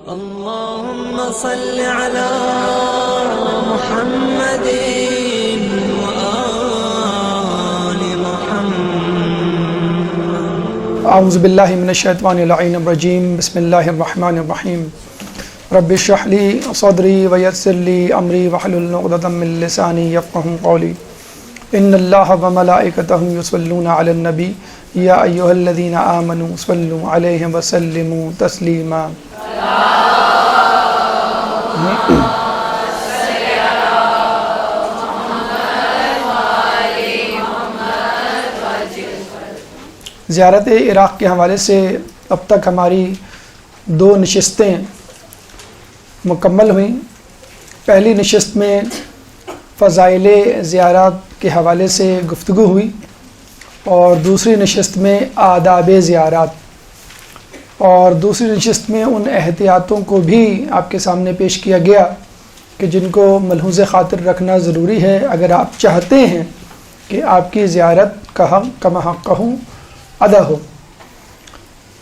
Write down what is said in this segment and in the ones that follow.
اللهم صل على محمد وآل محمد. اعوذ باللہ من الشیطان اللعین الرجیم. بسم اللہ الرحمن الرحیم. رب اشرح لی صدری ویسر لی امری واحلل عقدۃ من لسانی یفقهوا قولی. ان اللہ وملائکتہ یصلون علی النبی یا ایھا الذین آمنوا صلوا علیہ وسلموا تسلیما. زیارت عراق کے حوالے سے اب تک ہماری 2 نشستیں مکمل ہوئیں. پہلی نشست میں فضائل زیارت کے حوالے سے گفتگو ہوئی اور دوسری نشست میں آداب زیارت، اور دوسری نشست میں ان احتیاطوں کو بھی آپ کے سامنے پیش کیا گیا کہ جن کو ملحوظ خاطر رکھنا ضروری ہے اگر آپ چاہتے ہیں کہ آپ کی زیارت کما حقہ ادا ہو.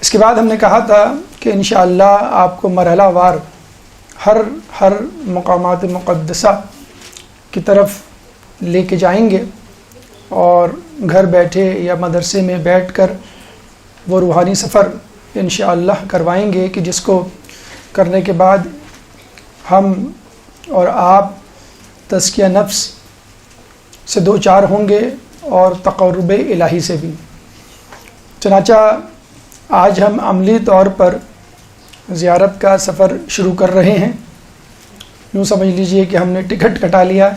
اس کے بعد ہم نے کہا تھا کہ انشاءاللہ آپ کو مرحلہ وار ہر مقامات مقدسہ کی طرف لے کے جائیں گے اور گھر بیٹھے یا مدرسے میں بیٹھ کر وہ روحانی سفر انشاءاللہ کروائیں گے کہ جس کو کرنے کے بعد ہم اور آپ تزکیہ نفس سے دوچار ہوں گے اور تقرب الہی سے بھی. چنانچہ آج ہم عملی طور پر زیارت کا سفر شروع کر رہے ہیں. یوں سمجھ لیجئے کہ ہم نے ٹکٹ کٹا لیا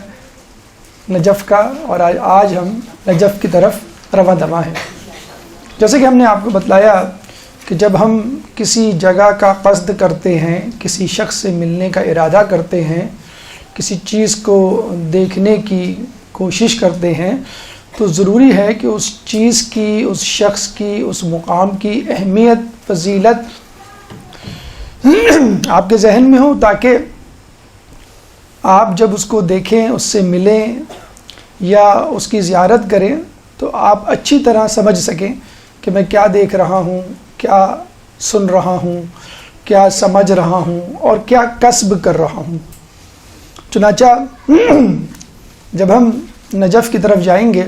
نجف کا اور آج ہم نجف کی طرف رواں دواں ہیں. جیسے کہ ہم نے آپ کو بتلایا کہ جب ہم کسی جگہ کا قصد کرتے ہیں، کسی شخص سے ملنے کا ارادہ کرتے ہیں، کسی چیز کو دیکھنے کی کوشش کرتے ہیں، تو ضروری ہے کہ اس چیز کی، اس شخص کی، اس مقام کی اہمیت، فضیلت آپ کے ذہن میں ہو، تاکہ آپ جب اس کو دیکھیں، اس سے ملیں یا اس کی زیارت کریں تو آپ اچھی طرح سمجھ سکیں کہ میں کیا دیکھ رہا ہوں، کیا سن رہا ہوں، کیا سمجھ رہا ہوں اور کیا کسب کر رہا ہوں. چنانچہ جب ہم نجف کی طرف جائیں گے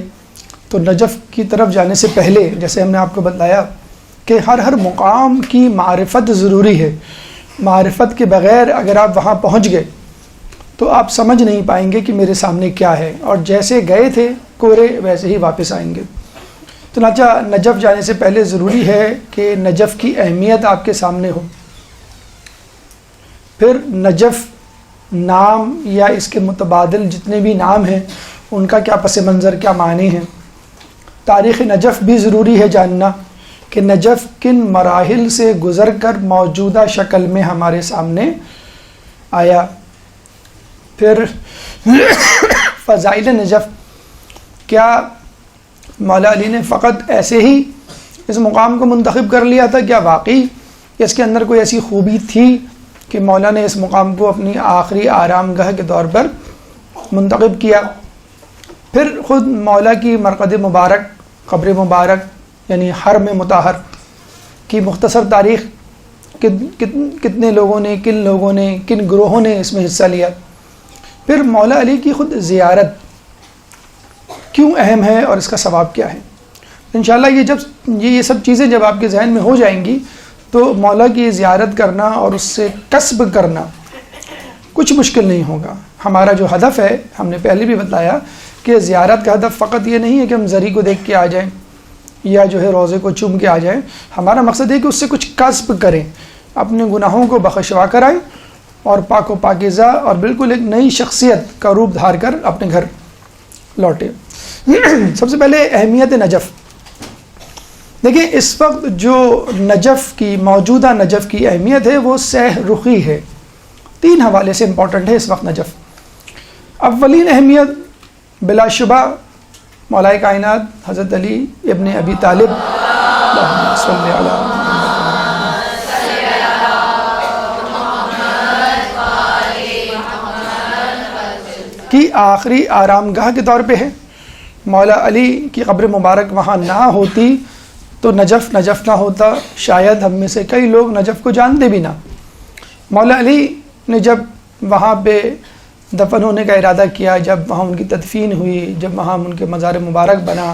تو نجف کی طرف جانے سے پہلے جیسے ہم نے آپ کو بتلایا کہ ہر مقام کی معرفت ضروری ہے. معرفت کے بغیر اگر آپ وہاں پہنچ گئے تو آپ سمجھ نہیں پائیں گے کہ میرے سامنے کیا ہے، اور جیسے گئے تھے کورے ویسے ہی واپس آئیں گے. چنانچہ نجف جانے سے پہلے ضروری ہے کہ نجف کی اہمیت آپ کے سامنے ہو. پھر نجف نام یا اس کے متبادل جتنے بھی نام ہیں ان کا کیا پس منظر، کیا معنی ہیں. تاریخ نجف بھی ضروری ہے جاننا کہ نجف کن مراحل سے گزر کر موجودہ شکل میں ہمارے سامنے آیا. پھر فضائل نجف، کیا مولا علی نے فقط ایسے ہی اس مقام کو منتخب کر لیا تھا؟ کیا واقعی اس کے اندر کوئی ایسی خوبی تھی کہ مولا نے اس مقام کو اپنی آخری آرام گاہ کے طور پر منتخب کیا؟ پھر خود مولا کی مرقد مبارک، قبر مبارک یعنی حرم مطہر کی مختصر تاریخ، کتنے لوگوں نے، کن لوگوں نے، کن گروہوں نے اس میں حصہ لیا. پھر مولا علی کی خود زیارت کیوں اہم ہے اور اس کا ثواب کیا ہے. انشاءاللہ یہ سب چیزیں جب آپ کے ذہن میں ہو جائیں گی تو مولا کی زیارت کرنا اور اس سے کسب کرنا کچھ مشکل نہیں ہوگا. ہمارا جو ہدف ہے، ہم نے پہلے بھی بتایا کہ زیارت کا ہدف فقط یہ نہیں ہے کہ ہم زری کو دیکھ کے آ جائیں یا جو ہے روضے کو چوم کے آ جائیں. ہمارا مقصد ہے کہ اس سے کچھ کسب کریں، اپنے گناہوں کو بخشوا کر آئیں اور پاک و پاکیزہ اور بالکل ایک نئی شخصیت کا روپ دھار کر اپنے گھر لوٹے. سب سے پہلے اہمیت نجف دیکھیں. اس وقت جو نجف کی، موجودہ نجف کی اہمیت ہے وہ سہ رخی ہے. 3 حوالے سے امپورٹنٹ ہے اس وقت نجف. اولین اہمیت بلا شبہ مولا کائنات حضرت علی ابن ابی طالب اللہم صلی علی کی آخری آرام گاہ کے طور پہ ہے. مولا علی کی قبر مبارک وہاں نہ ہوتی تو نجف نہ ہوتا. شاید ہم میں سے کئی لوگ نجف کو جانتے بھی نہ. مولا علی نے جب وہاں پہ دفن ہونے کا ارادہ کیا، جب وہاں ان کی تدفین ہوئی، جب وہاں ان کے مزار مبارک بنا،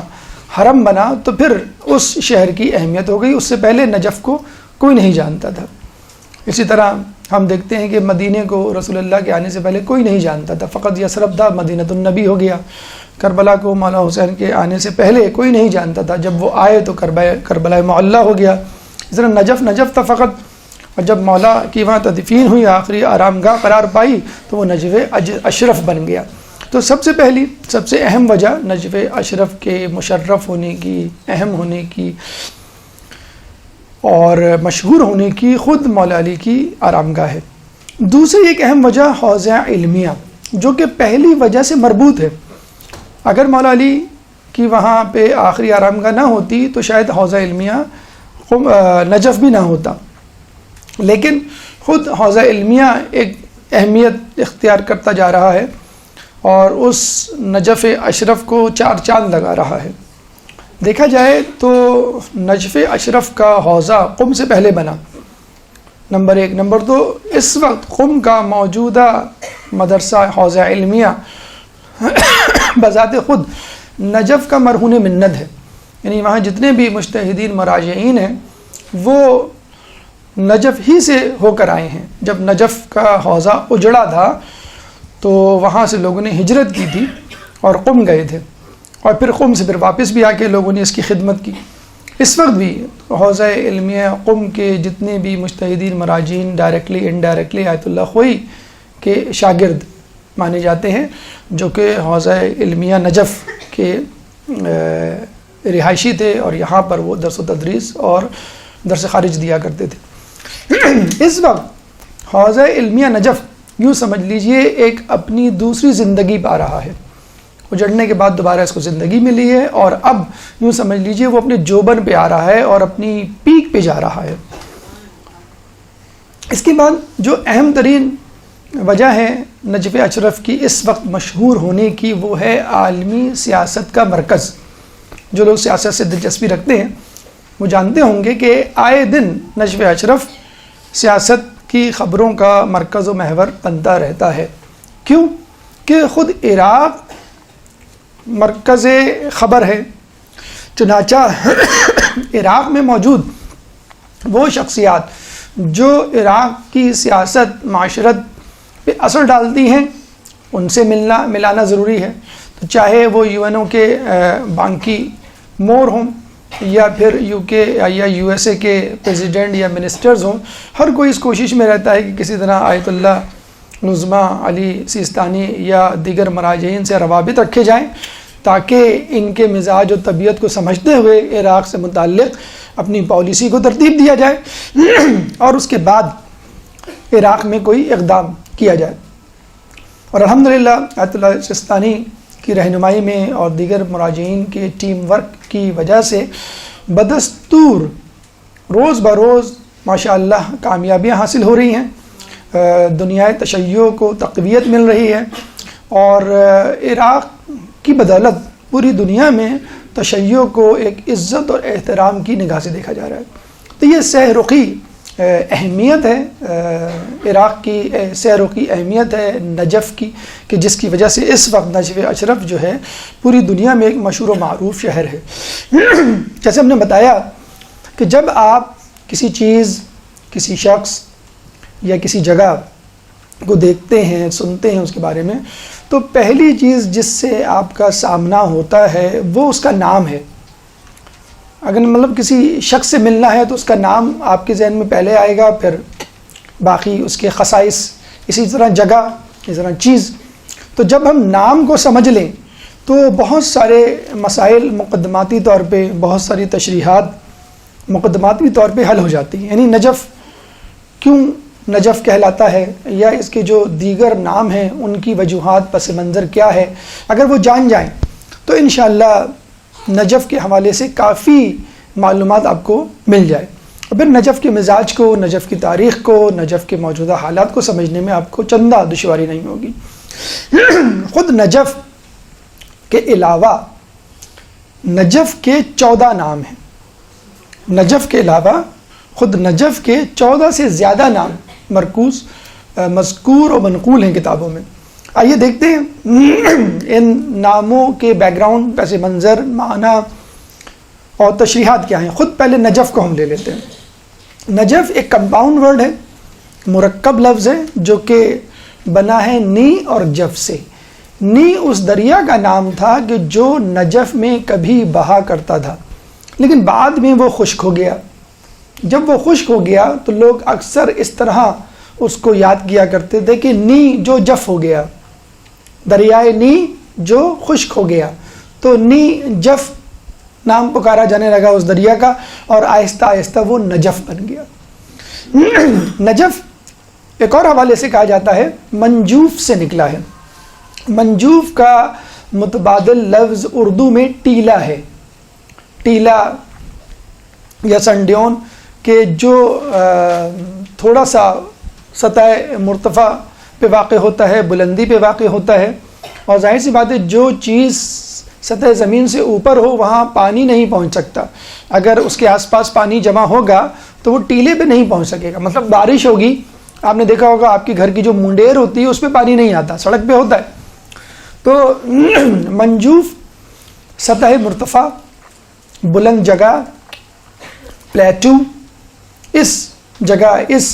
حرم بنا، تو پھر اس شہر کی اہمیت ہو گئی۔ اس سے پہلے نجف کو کوئی نہیں جانتا تھا۔ اسی طرح ہم دیکھتے ہیں کہ مدینے کو رسول اللہ کے آنے سے پہلے کوئی نہیں جانتا تھا، فقط یثرب تھا، مدینۃ النبی ہو گیا۔ کربلا کو مولا حسین کے آنے سے پہلے کوئی نہیں جانتا تھا، جب وہ آئے تو کربلا معلی ہو گیا۔ اس طرح نجف تھا فقط، اور جب مولا کی وہاں تدفین ہوئی، آخری آرام گاہ قرار پائی، تو وہ نجف اشرف بن گیا۔ تو سب سے پہلی، سب سے اہم وجہ نجف اشرف کے مشرف ہونے کی، اہم ہونے کی اور مشہور ہونے کی خود مولا علی کی آرام گاہ ہے۔ دوسری ایک اہم وجہ حوضہ علمیہ، جو کہ پہلی وجہ سے مربوط ہے۔ اگر مولا علی کی وہاں پہ آخری آرام گاہ نہ ہوتی تو شاید حوضہ علمیہ نجف بھی نہ ہوتا، لیکن خود حوضہ علمیہ ایک اہمیت اختیار کرتا جا رہا ہے اور اس نجف اشرف کو 4 چاند لگا رہا ہے۔ دیکھا جائے تو نجف اشرف کا حوضہ قم سے پہلے بنا، نمبر 1۔ نمبر 2، اس وقت قم کا موجودہ مدرسہ حوضہ علمیہ بذات خود نجف کا مرہون منت ہے، یعنی وہاں جتنے بھی مجتہدین مراجعین ہیں وہ نجف ہی سے ہو کر آئے ہیں۔ جب نجف کا حوضہ اجڑا تھا تو وہاں سے لوگوں نے ہجرت کی تھی اور قم گئے تھے، اور پھر قم سے پھر واپس بھی آ کے لوگوں نے اس کی خدمت کی۔ اس وقت بھی حوضہ علمیہ قم کے جتنے بھی مجتہدین مراجعین ڈائریکٹلی انڈائریکٹلی آیت اللہ خوئی کے شاگرد مانے جاتے ہیں، جو کہ حوضہ علمیہ نجف کے رہائشی تھے، اور یہاں پر وہ درس و تدریس اور درس خارج دیا کرتے تھے۔ اس وقت حوضہ علمیہ نجف یوں سمجھ لیجئے ایک اپنی دوسری زندگی پا رہا ہے، اجڑنے کے بعد دوبارہ اس کو زندگی ملی ہے، اور اب یوں سمجھ لیجئے وہ اپنے جوبن پہ آ رہا ہے اور اپنی پیک پہ جا رہا ہے۔ اس کے بعد جو اہم ترین وجہ ہے نجف اشرف کی اس وقت مشہور ہونے کی، وہ ہے عالمی سیاست کا مرکز۔ جو لوگ سیاست سے دلچسپی رکھتے ہیں وہ جانتے ہوں گے کہ آئے دن نجف اشرف سیاست کی خبروں کا مرکز و محور بنتا رہتا ہے۔ کیوں؟ کہ خود عراق مرکز خبر ہے، چنانچہ عراق میں موجود وہ شخصیات جو عراق کی سیاست معاشرت پہ اثر ڈالتی ہیں ان سے ملانا ضروری ہے۔ تو چاہے وہ UN کے بانکی مور ہوں، یا پھر UK یا USA کے پریزیڈنٹ یا منسٹرز ہوں، ہر کوئی اس کوشش میں رہتا ہے کہ کسی طرح آیت اللہ نظمہ علی سیستانی یا دیگر مراجعین سے روابط رکھے جائیں، تاکہ ان کے مزاج و طبیعت کو سمجھتے ہوئے عراق سے متعلق اپنی پالیسی کو ترتیب دیا جائے اور اس کے بعد عراق میں کوئی اقدام کیا جائے۔ اور الحمدللہ آیت اللہ سیستانی کی رہنمائی میں اور دیگر مراجعین کے ٹیم ورک کی وجہ سے بدستور روز بروز ماشاءاللہ کامیابیاں حاصل ہو رہی ہیں، دنیا تشیع کو تقویت مل رہی ہے، اور عراق کی بدولت پوری دنیا میں تشیع کو ایک عزت اور احترام کی نگاہ سے دیکھا جا رہا ہے۔ تو یہ سہ رخی اہمیت ہے، عراق کی سہ رخی اہمیت ہے نجف کی، کہ جس کی وجہ سے اس وقت نجف اشرف جو ہے پوری دنیا میں ایک مشہور و معروف شہر ہے۔ جیسے ہم نے بتایا کہ جب آپ کسی چیز، کسی شخص یا کسی جگہ کو دیکھتے ہیں، سنتے ہیں اس کے بارے میں، تو پہلی چیز جس سے آپ کا سامنا ہوتا ہے وہ اس کا نام ہے۔ اگر مطلب کسی شخص سے ملنا ہے تو اس کا نام آپ کے ذہن میں پہلے آئے گا، پھر باقی اس کے خصائص، اسی طرح جگہ، اسی طرح چیز۔ تو جب ہم نام کو سمجھ لیں تو بہت سارے مسائل مقدماتی طور پہ، بہت ساری تشریحات مقدماتی طور پہ حل ہو جاتی ہیں۔ یعنی نجف کیوں نجف کہلاتا ہے، یا اس کے جو دیگر نام ہیں ان کی وجوہات، پس منظر کیا ہے، اگر وہ جان جائیں تو انشاءاللہ نجف کے حوالے سے کافی معلومات آپ کو مل جائے، اور پھر نجف کے مزاج کو، نجف کی تاریخ کو، نجف کے موجودہ حالات کو سمجھنے میں آپ کو چندہ دشواری نہیں ہوگی۔ خود نجف کے علاوہ نجف کے 14 نام ہیں۔ نجف کے علاوہ خود نجف کے 14 سے زیادہ نام مرکوز مذکور و منقول ہیں کتابوں میں. آئیے دیکھتے ہیں ان ناموں کے بیک گراؤنڈ، پس منظر، معنی اور تشریحات کیا ہیں. خود پہلے نجف کو ہم لے لیتے ہیں. نجف ایک کمپاؤنڈ ورڈ ہے، مرکب لفظ ہے جو کہ بنا ہے نی اور جف سے. نی اس دریا کا نام تھا کہ جو نجف میں کبھی بہا کرتا تھا، لیکن بعد میں وہ خشک ہو گیا. جب وہ خشک ہو گیا تو لوگ اکثر اس طرح اس کو یاد کیا کرتے تھے کہ نی جو جف ہو گیا، دریائے نی جو خشک ہو گیا، تو نی جف نام پکارا جانے لگا اس دریا کا، اور آہستہ آہستہ وہ نجف بن گیا. نجف ایک اور حوالے سے کہا جاتا ہے منجوف سے نکلا ہے. منجوف کا متبادل لفظ اردو میں ٹیلا ہے. ٹیلا یا سنڈیون کہ جو تھوڑا سا سطح مرتفع پہ واقع ہوتا ہے، بلندی پہ واقع ہوتا ہے، اور ظاہر سی بات ہے جو چیز سطح زمین سے اوپر ہو وہاں پانی نہیں پہنچ سکتا. اگر اس کے آس پاس پانی جمع ہوگا تو وہ ٹیلے پہ نہیں پہنچ سکے گا. مطلب بارش ہوگی، آپ نے دیکھا ہوگا آپ کے گھر کی جو منڈیر ہوتی ہے اس پہ پانی نہیں آتا، سڑک پہ ہوتا ہے. تو منجوف سطح مرتفع، بلند جگہ، پلیٹو، اس جگہ اس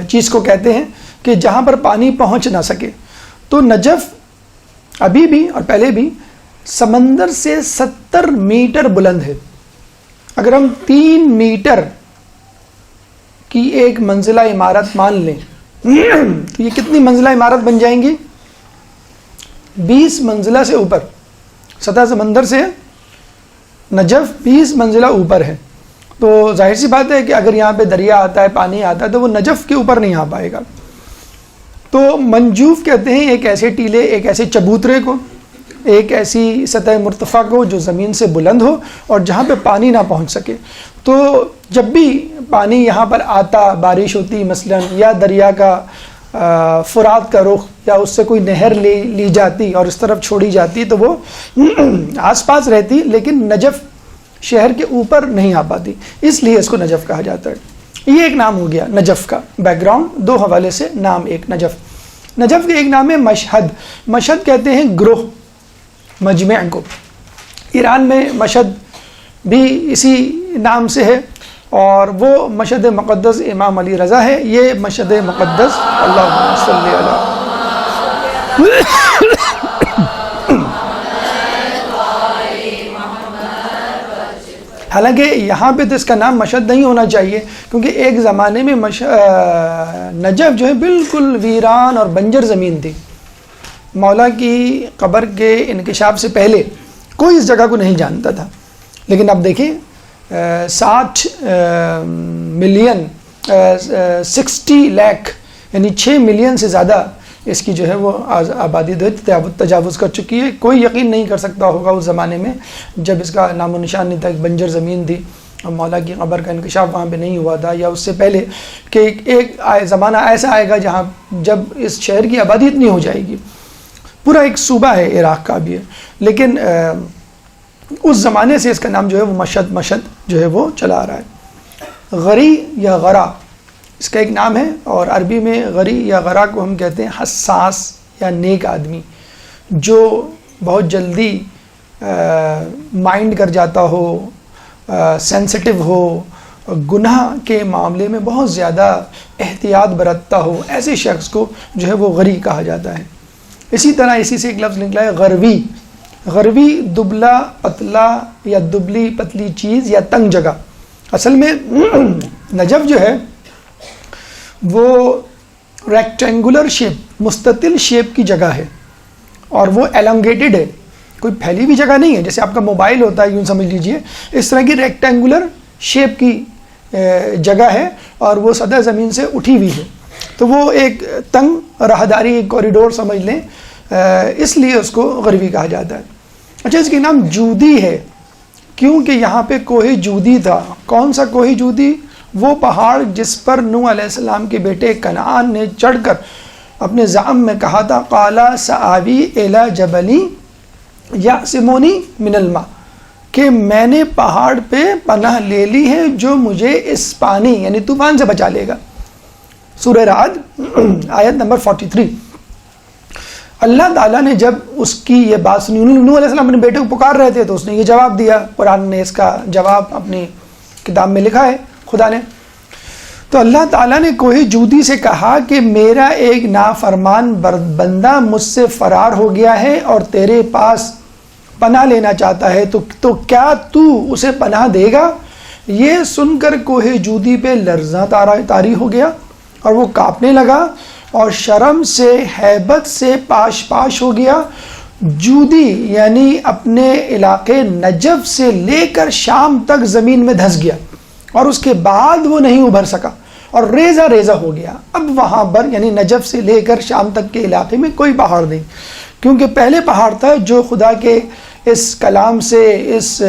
چیز کو کہتے ہیں کہ جہاں پر پانی پہنچ نہ سکے. تو نجف ابھی بھی اور پہلے بھی سمندر سے 70 میٹر بلند ہے. اگر ہم 3 میٹر کی ایک منزلہ عمارت مان لیں تو یہ کتنی منزلہ عمارت بن جائیں گی؟ 20 منزلہ سے اوپر. سطح سمندر سے نجف 20 منزلہ اوپر ہے. تو ظاہر سی بات ہے کہ اگر یہاں پہ دریا آتا ہے، پانی آتا ہے، تو وہ نجف کے اوپر نہیں آ پائے گا. تو منجوف کہتے ہیں ایک ایسے ٹیلے، ایک ایسے چبوترے کو، ایک ایسی سطح مرتفع کو جو زمین سے بلند ہو اور جہاں پہ پانی نہ پہنچ سکے. تو جب بھی پانی یہاں پر آتا، بارش ہوتی مثلا، یا دریا کا فرات کا رخ یا اس سے کوئی نہر لی جاتی اور اس طرف چھوڑی جاتی تو وہ آس پاس رہتی، لیکن نجف شہر کے اوپر نہیں آ پاتی، اس لیے اس کو نجف کہا جاتا ہے. یہ ایک نام ہو گیا نجف کا. بیک گراؤنڈ 2 حوالے سے نام ایک نجف. نجف کا ایک نام ہے مشہد. مشہد کہتے ہیں گروہ، مجمع کو. ایران میں مشہد بھی اسی نام سے ہے، اور وہ مشہد مقدس امام علی رضا ہے. یہ مشہد مقدس اللہم صلی علی حالانکہ یہاں پہ تو اس کا نام مشہد نہیں ہونا چاہیے، کیونکہ ایک زمانے میں نجف جو ہے بالکل ویران اور بنجر زمین تھی. مولا کی قبر کے انکشاف سے پہلے کوئی اس جگہ کو نہیں جانتا تھا. لیکن اب دیکھیں 60 ملین 60 لاکھ یعنی 6 ملین سے زیادہ اس کی جو ہے وہ آبادی تجاوز کر چکی ہے. کوئی یقین نہیں کر سکتا ہوگا اس زمانے میں جب اس کا نام و نشان نہیں تھا، ایک بنجر زمین تھی اور مولا کی قبر کا انکشاف وہاں پہ نہیں ہوا تھا، یا اس سے پہلے کہ ایک زمانہ ایسا آئے گا جہاں جب اس شہر کی آبادی اتنی ہو جائے گی. پورا ایک صوبہ ہے عراق کا بھی ہے، لیکن اس زمانے سے اس کا نام جو ہے وہ مشہد جو ہے وہ چلا آ رہا ہے. غری یا غرا اس کا ایک نام ہے، اور عربی میں غری یا غرا کو ہم کہتے ہیں حساس یا نیک آدمی، جو بہت جلدی مائنڈ کر جاتا ہو، سینسٹیو ہو، گناہ کے معاملے میں بہت زیادہ احتیاط برتتا ہو. ایسے شخص کو جو ہے وہ غری کہا جاتا ہے. اسی طرح اسی سے ایک لفظ نکلا ہے غروی. غروی دبلا پتلا یا دبلی پتلی چیز یا تنگ جگہ. اصل میں نجف جو ہے وہ ریکٹینگولر شیپ، مستطیل شیپ کی جگہ ہے، اور وہ ایلانگیٹڈ ہے، کوئی پھیلی ہوئی جگہ نہیں ہے جیسے آپ کا موبائل ہوتا ہے، یوں سمجھ لیجئے اس طرح کی ریکٹینگولر شیپ کی جگہ ہے، اور وہ سطح زمین سے اٹھی ہوئی ہے. تو وہ ایک تنگ راہداری کوریڈور سمجھ لیں، اس لیے اس کو غروی کہا جاتا ہے. اچھا، اس کے نام جودی ہے کیونکہ یہاں پہ کوہ جودی تھا. کون سا کوہ جودی؟ وہ پہاڑ جس پر نوح علیہ السلام کے بیٹے کنعان نے چڑھ کر اپنے زعم میں کہا تھا قالا سآوی الی جبلی یعصمونی من الماء، کہ میں نے پہاڑ پہ پناہ لے لی ہے جو مجھے اس پانی یعنی طوفان سے بچا لے گا. سورہ رعد آیت نمبر 43. اللہ تعالیٰ نے جب اس کی یہ بات سنی، نوح علیہ السلام اپنے بیٹے کو پکار رہے تھے تو اس نے یہ جواب دیا. قرآن نے اس کا جواب اپنی کتاب میں لکھا ہے خدا نے. تو اللہ تعالیٰ نے کوہ جودی سے کہا کہ میرا ایک نافرمان بندہ مجھ سے فرار ہو گیا ہے اور تیرے پاس پناہ لینا چاہتا ہے، تو کیا تو اسے پناہ دے گا؟ یہ سن کر کوہ جودی پہ لرزاں طاری ہو گیا اور وہ کانپنے لگا اور شرم سے ہیبت سے پاش پاش ہو گیا. جودی یعنی اپنے علاقے نجف سے لے کر شام تک زمین میں دھس گیا اور اس کے بعد وہ نہیں ابھر سکا اور ریزہ ریزہ ہو گیا. اب وہاں پر یعنی نجف سے لے کر شام تک کے علاقے میں کوئی پہاڑ نہیں، کیونکہ پہلے پہاڑ تھا جو خدا کے اس کلام سے، اس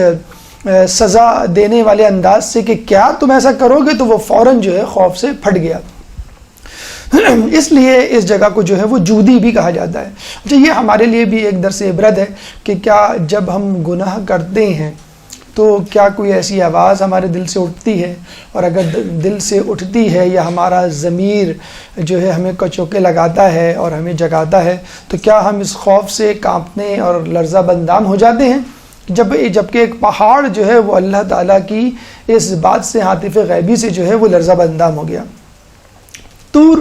سزا دینے والے انداز سے کہ کیا تم ایسا کرو گے، تو وہ فوراً جو ہے خوف سے پھٹ گیا. اس لیے اس جگہ کو جو ہے وہ جودی بھی کہا جاتا ہے. اچھا، یہ ہمارے لیے بھی ایک درس عبرت ہے کہ کیا جب ہم گناہ کرتے ہیں تو کیا کوئی ایسی آواز ہمارے دل سے اٹھتی ہے، اور اگر دل سے اٹھتی ہے یا ہمارا ضمیر جو ہے ہمیں کچوکے لگاتا ہے اور ہمیں جگاتا ہے، تو کیا ہم اس خوف سے کانپنے اور لرزہ بندام ہو جاتے ہیں؟ جبکہ ایک پہاڑ جو ہے وہ اللہ تعالیٰ کی اس بات سے، عاطف غیبی سے جو ہے وہ لرزہ بندام ہو گیا. طور،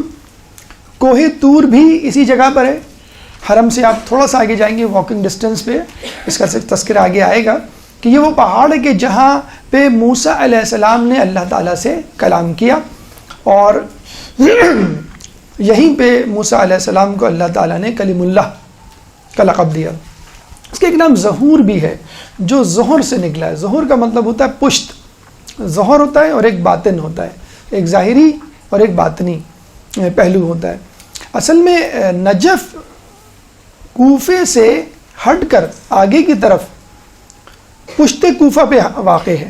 کوہ طور بھی اسی جگہ پر ہے. حرم سے آپ تھوڑا سا آگے جائیں گے، واکنگ ڈسٹینس پہ اس کا تذکرہ آگے آئے گا کہ یہ وہ پہاڑ ہے کہ جہاں پہ موسیٰ علیہ السلام نے اللہ تعالیٰ سے کلام کیا، اور یہیں پہ موسیٰ علیہ السلام کو اللہ تعالیٰ نے کلیم اللہ کا لقب دیا. اس کا ایک نام ظہور بھی ہے جو ظہر سے نکلا ہے. ظہور کا مطلب ہوتا ہے پشت. ظہر ہوتا ہے اور ایک باطن ہوتا ہے، ایک ظاہری اور ایک باطنی پہلو ہوتا ہے. اصل میں نجف کوفے سے ہٹ کر آگے کی طرف پشت کوفہ پہ واقع ہے.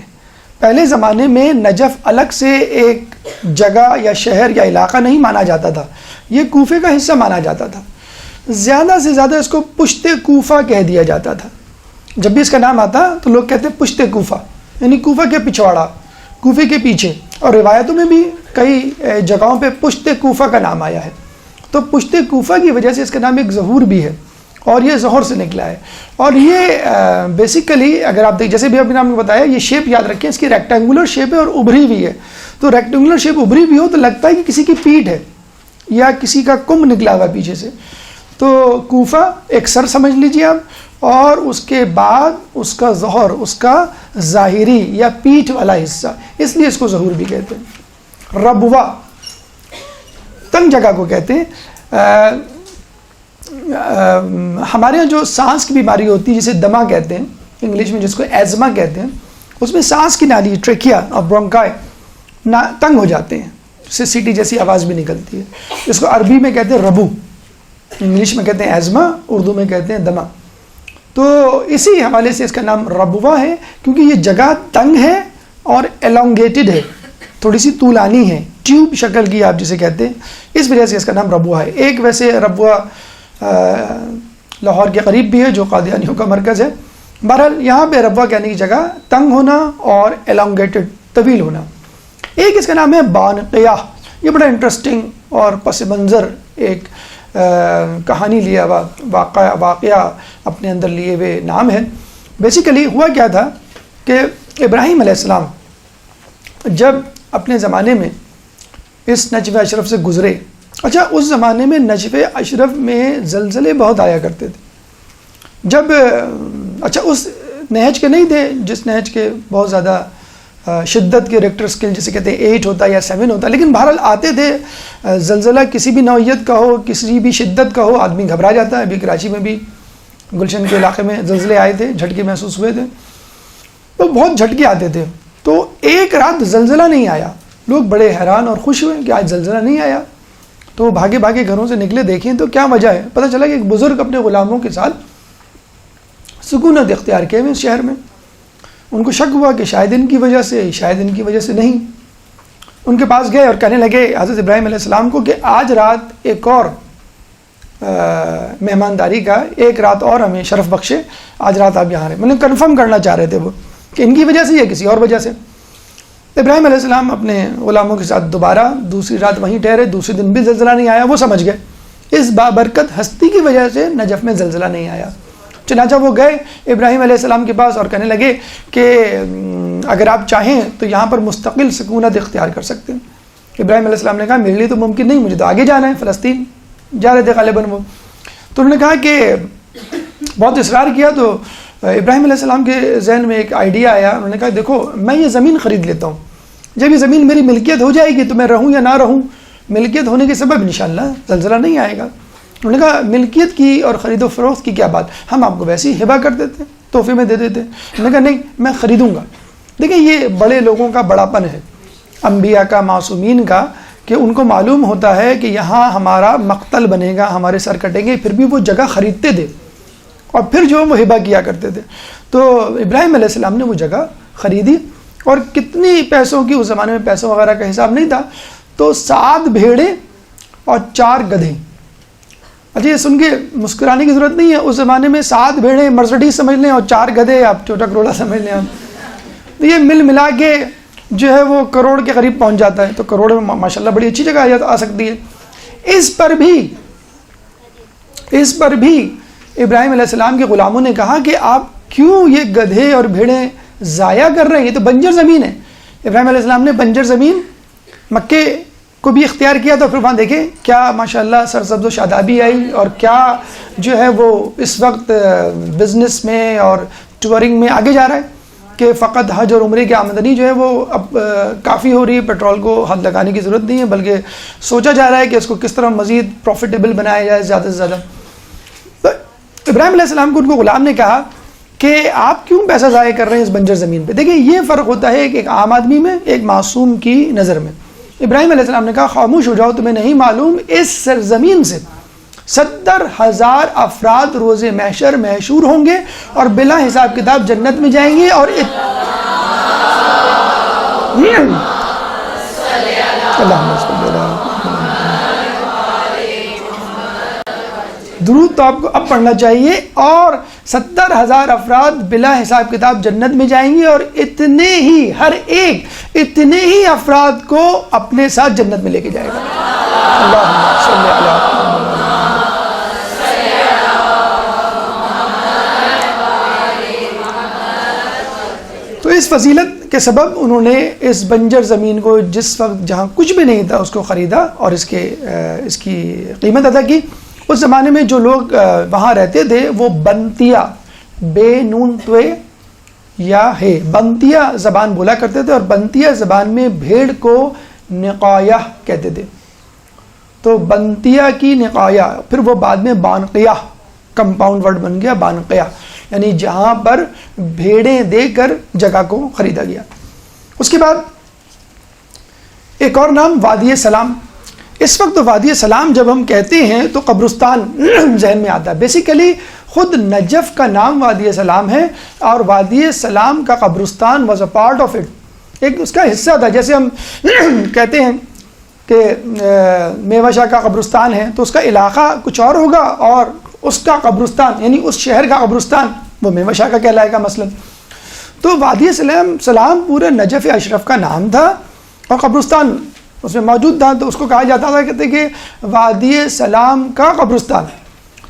پہلے زمانے میں نجف الگ سے ایک جگہ یا شہر یا علاقہ نہیں مانا جاتا تھا، یہ کوفے کا حصہ مانا جاتا تھا. زیادہ سے زیادہ اس کو پشت کوفہ کہہ دیا جاتا تھا. جب بھی اس کا نام آتا تو لوگ کہتے پشت کوفہ، یعنی کوفہ کے پچھواڑا، کوفے کے پیچھے. اور روایتوں میں بھی کئی جگہوں پہ پشت کوفہ کا نام آیا ہے. تو پشت کوفہ کی وجہ سے اس کا نام ایک ظہور بھی ہے، اور یہ ظہر سے نکلا ہے. اور یہ بیسیکلی اگر آپ دیکھ، جیسے بھی اپنے نام نے بتایا، یہ شیپ یاد رکھیں، اس کی ریکٹینگولر شیپ ہے اور ابھری بھی ہے. تو ریکٹینگولر شیپ ابھری بھی ہو تو لگتا ہے کہ کسی کی پیٹھ ہے یا کسی کا کم نکلا ہوا پیچھے سے. تو کوفہ ایک سر سمجھ لیجیے آپ، اور اس کے بعد اس کا ظہر، اس کا ظاہری یا پیٹھ والا حصہ، اس لیے اس کو ظہور بھی کہتے ہیں. ربوہ، تنگ جگہ کو کہتے ہیں. ہمارے یہاں جو سانس کی بیماری ہوتی ہے جسے دمہ کہتے ہیں انگلش میں، جس کو ایزما کہتے ہیں، اس میں سانس کی نالی ٹریکیا اور برونکائی تنگ ہو جاتے ہیں، اس سے سیٹی جیسی آواز بھی نکلتی ہے. اس کو عربی میں کہتے ہیں ربو، انگلش میں کہتے ہیں ایزما، اردو میں کہتے ہیں دمہ. تو اسی حوالے سے اس کا نام ربوہ ہے، کیونکہ یہ جگہ تنگ ہے اور ایلونگیٹڈ ہے، تھوڑی سی طولانی ہے، ٹیوب شکل کی آپ جسے کہتے ہیں، اس وجہ سے اس کا نام ربوہ ہے. ایک ویسے ربوہ لاہور کے قریب بھی ہے جو قادیانیوں کا مرکز ہے. بہرحال یہاں پہ ربوہ کہنے کی جگہ تنگ ہونا اور ایلونگیٹڈ، طویل ہونا. ایک اس کا نام ہے بانقیہ. یہ بڑا انٹرسٹنگ اور پس منظر ایک کہانی لیا ہوا واقعہ اپنے اندر لیے ہوئے نام ہے. بیسیکلی ہوا کیا تھا کہ ابراہیم علیہ السلام جب اپنے زمانے میں اس نجف اشرف سے گزرے. اچھا، اس زمانے میں نجف اشرف میں زلزلے بہت آیا کرتے تھے. جب اچھا اس نہج کے نہیں تھے جس نہج کے بہت زیادہ شدت کے ریکٹر اسکیل جسے کہتے ہیں 8 ہوتا ہے یا 7 ہوتا ہے، لیکن بہرحال آتے تھے. زلزلہ کسی بھی نوعیت کا ہو، کسی بھی شدت کا ہو، آدمی گھبرا جاتا ہے. ابھی کراچی میں بھی گلشن کے علاقے میں زلزلے آئے تھے، جھٹکے محسوس ہوئے تھے، تو بہت جھٹکے آتے تھے. تو ایک رات زلزلہ نہیں آیا. لوگ بڑے حیران اور خوش ہوئے کہ آج زلزلہ نہیں آیا. تو وہ بھاگے بھاگے گھروں سے نکلے، دیکھیں تو کیا وجہ ہے. پتہ چلا کہ ایک بزرگ اپنے غلاموں کے ساتھ سکونت اختیار کیے ہوئے شہر میں. ان کو شک ہوا کہ شاید ان کی وجہ سے، شاید ان کی وجہ سے نہیں. ان کے پاس گئے اور کہنے لگے حضرت ابراہیم علیہ السلام کو کہ آج رات ایک اور مہمانداری کا، ایک رات اور ہمیں شرف بخشے، آج رات آپ یہاں رہے. مطلب کنفرم کرنا چاہ رہے تھے وہ کہ ان کی وجہ سے یا کسی اور وجہ سے. ابراہیم علیہ السلام اپنے غلاموں کے ساتھ دوبارہ دوسری رات وہیں ٹھہرے، دوسرے دن بھی زلزلہ نہیں آیا، وہ سمجھ گئے اس بابرکت ہستی کی وجہ سے نجف میں زلزلہ نہیں آیا۔ چنانچہ وہ گئے ابراہیم علیہ السلام کے پاس اور کہنے لگے کہ اگر آپ چاہیں تو یہاں پر مستقل سکونت اختیار کر سکتے ہیں۔ ابراہیم علیہ السلام نے کہا میرے لیے تو ممکن نہیں، مجھے تو آگے جانا ہے، فلسطین جا رہے تھے غالباً وہ۔ تو انہوں نے کہا کہ بہت اصرار کیا، تو ابراہیم علیہ السلام کے ذہن میں ایک آئیڈیا آیا۔ انہوں نے کہا دیکھو میں یہ زمین خرید لیتا ہوں، جب یہ زمین میری ملکیت ہو جائے گی تو میں رہوں یا نہ رہوں، ملکیت ہونے کے سبب انشاءاللہ زلزلہ نہیں آئے گا۔ انہوں نے کہا ملکیت کی اور خرید و فروخت کی کیا بات، ہم آپ کو ویسے ہی ہبہ کر دیتے، تحفے میں دے دیتے۔ انہوں نے کہا نہیں میں خریدوں گا۔ دیکھیں یہ بڑے لوگوں کا بڑا پن ہے، انبیاء کا، معصومین کا، کہ ان کو معلوم ہوتا ہے کہ یہاں ہمارا مقتل بنے گا، ہمارے سر کٹیں گے، پھر بھی وہ جگہ خریدتے تھے اور پھر جو وہ ہبہ کیا کرتے تھے۔ تو ابراہیم علیہ السلام نے وہ جگہ خریدی، اور کتنی پیسوں کی، اس زمانے میں پیسوں وغیرہ کا حساب نہیں تھا، تو 7 بھیڑیں اور 4 گدھے۔ اچھا یہ سن کے مسکرانے کی ضرورت نہیں ہے، اس زمانے میں 7 بھیڑیں مرسڈیز سمجھ لیں اور 4 گدھے آپ چھوٹا کروڑا سمجھ لیں آپ، تو یہ مل ملا کے جو ہے وہ کروڑ کے قریب پہنچ جاتا ہے۔ تو کروڑ میں ماشاءاللہ بڑی اچھی جگہ آ سکتی ہے۔ اس پر بھی ابراہیم علیہ السلام کے غلاموں نے کہا کہ آپ کیوں یہ گدھے اور بھیڑیں ضائع کر رہے ہیں، یہ تو بنجر زمین ہے۔ ابراہیم علیہ السلام نے بنجر زمین مکے کو بھی اختیار کیا، تو پھر وہاں دیکھیں کیا ماشاءاللہ سرسبز و شادابی آئی، اور کیا جو ہے وہ اس وقت بزنس میں اور ٹورنگ میں آگے جا رہا ہے کہ فقط حج اور عمرے کی آمدنی جو ہے وہ اب کافی ہو رہی ہے، پیٹرول کو حد لگانے کی ضرورت نہیں ہے، بلکہ سوچا جا رہا ہے کہ اس کو کس طرح مزید پروفیٹیبل بنایا جائے زیادہ سے زیادہ۔ تو ابراہیم علیہ السلام کو ان کو غلام نے کہا کہ آپ کیوں پیسہ ضائع کر رہے ہیں اس بنجر زمین پہ۔ دیکھیں یہ فرق ہوتا ہے ایک عام آدمی میں، ایک معصوم کی نظر میں۔ ابراہیم علیہ السلام نے کہا خاموش ہو جاؤ، تمہیں نہیں معلوم اس سرزمین سے 70,000 افراد روز محشر محشور ہوں گے اور بلا حساب کتاب جنت میں جائیں گے، اور درود تو آپ کو اب پڑھنا چاہیے، اور 70,000 افراد بلا حساب کتاب جنت میں جائیں گے، اور اتنے ہی ہر ایک اتنے ہی افراد کو اپنے ساتھ جنت میں لے کے جائے گا۔ اللہم صلی علی محمد۔ تو اس فضیلت کے سبب انہوں نے اس بنجر زمین کو جس وقت جہاں کچھ بھی نہیں تھا اس کو خریدا اور اس کی قیمت ادا کی۔ اس زمانے میں جو لوگ وہاں رہتے تھے وہ بنتیا، بے نون توے یا ہے، بنتیا زبان بولا کرتے تھے، اور بنتیا زبان میں بھیڑ کو نقایہ کہتے تھے۔ تو بنتیا کی نقایہ، پھر وہ بعد میں بانقیہ کمپاؤنڈ ورڈ بن گیا، بانقیہ یعنی جہاں پر بھیڑیں دے کر جگہ کو خریدا گیا۔ اس کے بعد ایک اور نام وادی سلام۔ اس وقت وادی سلام جب ہم کہتے ہیں تو قبرستان ذہن میں آتا ہے۔ بیسیکلی خود نجف کا نام وادی سلام ہے، اور وادی سلام کا قبرستان was a part of it, ایک اس کا حصہ تھا۔ جیسے ہم کہتے ہیں کہ میوہ شاہ کا قبرستان ہے، تو اس کا علاقہ کچھ اور ہوگا، اور اس کا قبرستان یعنی اس شہر کا قبرستان وہ میوہ شاہ کا کہلائے گا مثلا۔ تو وادی سلام پورے نجف اشرف کا نام تھا، اور قبرستان اس میں موجود تھا، تو اس کو کہا جاتا تھا کہتے کہ وادی سلام کا قبرستان۔